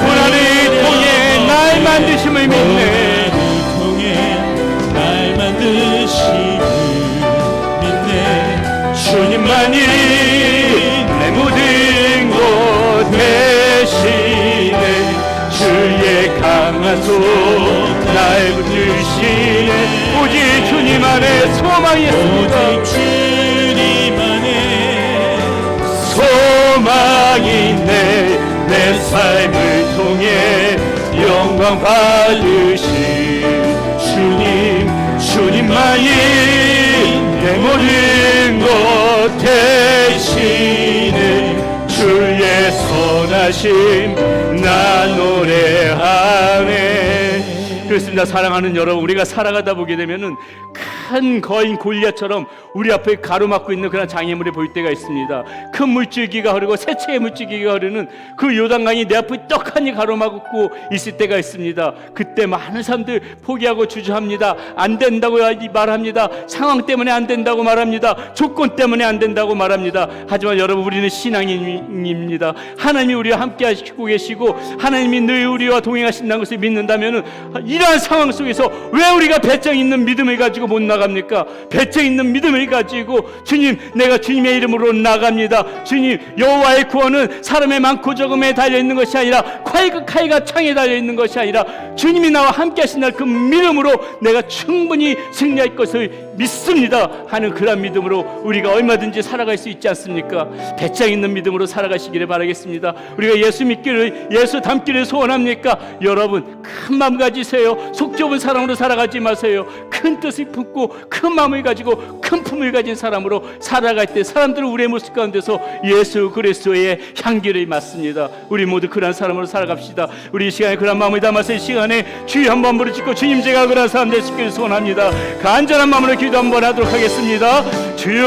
고난을 통해 날 만드심을 믿네. 주님만이 내 모든 것 되시네. 주의 강한 손 날 붙드시네. 오직 주님 안에 소망이 있습니다. 소망이 있네. 내 삶을 통해 영광 받으신 주님. 주님만이 내 모든 것 되시네. 주의 선하심 나 노래하네. 그렇습니다. 사랑하는 여러분, 우리가 살아가다 보게 되면은 큰 거인 골리앗처럼 우리 앞에 가로막고 있는 그런 장애물이 보일 때가 있습니다. 큰 물줄기가 흐르고 세차의 물줄기가 흐르는 그 요단강이 내 앞에 떡하니 가로막고 있을 때가 있습니다. 그때 많은 사람들 포기하고 주저합니다. 안 된다고 말합니다. 상황 때문에 안 된다고 말합니다. 조건 때문에 안 된다고 말합니다. 하지만 여러분, 우리는 신앙인입니다. 하나님이 우리와 함께 하시고 계시고 하나님이 늘 우리와 동행하신다는 것을 믿는다면 이러한 상황 속에서 왜 우리가 배짱 있는 믿음을 가지고 못 나갑니까? 배짱 있는 믿음을 가지고 주님, 내가 주님의 이름으로 나갑니다. 주님, 여호와의 구원은 사람의 많고 적음에 달려있는 것이 아니라 칼과 창에 달려있는 것이 아니라 주님이 나와 함께 하신 날 그 믿음으로 내가 충분히 승리할 것을 믿습니다 하는 그런 믿음으로 우리가 얼마든지 살아갈 수 있지 않습니까? 배짱 있는 믿음으로 살아가시기를 바라겠습니다. 우리가 예수 믿기를, 예수 닮기를 소원합니까? 여러분, 큰 마음 가지세요. 속 좁은 사람으로 살아가지 마세요. 큰 뜻을 품고 큰 마음을 가지고 큰 품을 가진 사람으로 살아갈 때 사람들은 우리의 모습 가운데서 예수 그리스도의 향기를 맡습니다. 우리 모두 그런 사람으로 살아갑시다. 우리 이 시간에 그런 마음을 담아서 이 시간에 주여 한번 부르짖고 주님, 제가 그런 사람 되시기를 소원합니다. 간절한 마음으로 기도 한번 하도록 하겠습니다. 주여,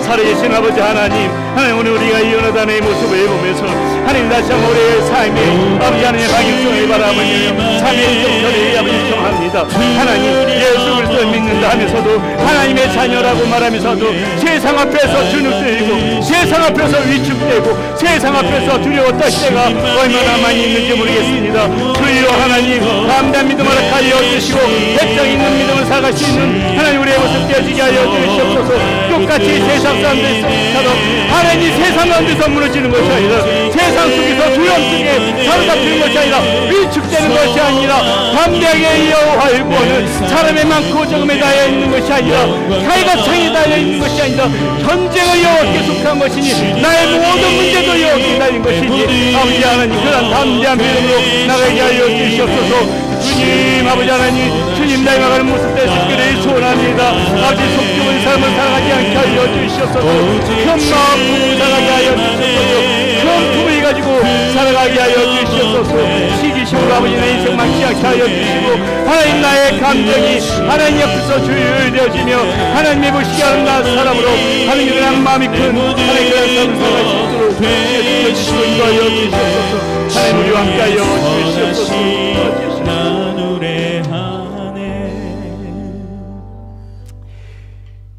살아계신 아버지 하나님, 오늘 우리가 이 연하단의 모습을 보면서 하나님 다시 한번 우리의 삶에 아버지 하나님의 방향성을 바라보며 삶의 인정절에 아버지 인정합니다. 하나님, 예수 그리스도를 믿는다 하면서도 하나님의 자녀라고 말하면서도 세상 앞에서 주눅들고 세상 앞에서 위축되고 세상 앞에서 두려워 떨 때가 얼마나 많이 있는지 모르겠습니다. 주여 하나님, 담대한 믿음을 하여 주시고 배짱 있는 믿음을 살아갈 수 있는 하나님 우리의 모습 되어지게 하여 주시옵소서. 똑같이 세상 사람들 속에서 하나님 세상 가운데서 무너지는 것이 아니라 세상 속에서 두려움 속에 사로잡히는 것이 아니라 위축되는 것이 아니라 담대하게 여호와의 구원은 사람의 많고 적음에 달려 있는 것이 아니라 칼과 창에 달려 있는 것이 아니라 전쟁은 여호와께 속한 것이니 나의 모든 문제도 여호와께 달린 것이니 아버지 하나님, 그런 담대한 믿음으로 나가게 하여 주시옵소서. 주님, 아버지 하나님, 주님 닮아가는 모습 되시기를 소원합니다. 아버지, 속 좁은 삶을 살아가지 않게 하여 주시옵소서. 큰 마음 품고 살아가게 하여 주시옵소서. 큰 품을 가지고 살아가게 하여 주시옵소서. 시기심으로 아버지 내 인생 망치 않게 하여 주시고 하나님, 나의 감정이 하나님 옆에서 조율되어지며 하나님의 보시게 하는 나 사람으로 하나님 그런 마음이 큰 하나님 그런 삶을 살아갈 수 있도록 주시고 인도하여 주시옵소서. 하나님, 우리와 함께 하여 주시옵소서.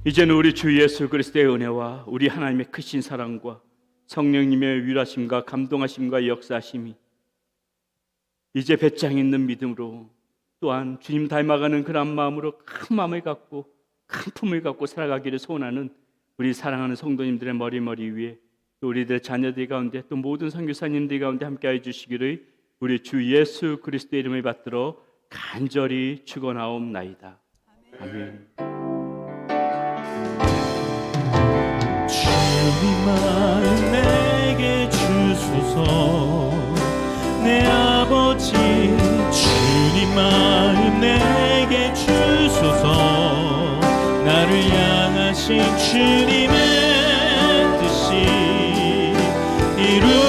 이제는 우리 주 예수 그리스도의 은혜와 우리 하나님의 크신 사랑과 성령님의 위로하심과 감동하심과 역사하심이 이제 배짱 있는 믿음으로 또한 주님 닮아가는 그런 마음으로 큰 마음을 갖고 큰 품을 갖고 살아가기를 소원하는 우리 사랑하는 성도님들의 머리 위에 또 우리들의 자녀들 가운데 또 모든 선교사님들 가운데 함께해 주시기를 우리 주 예수 그리스도의 이름을 받들어 간절히 축원하옵나이다. 아멘. 주님 마음 내게 주소서. 내 아버지 주님 마음 내게 주소서. 나를 향하신 주님의 뜻이 이루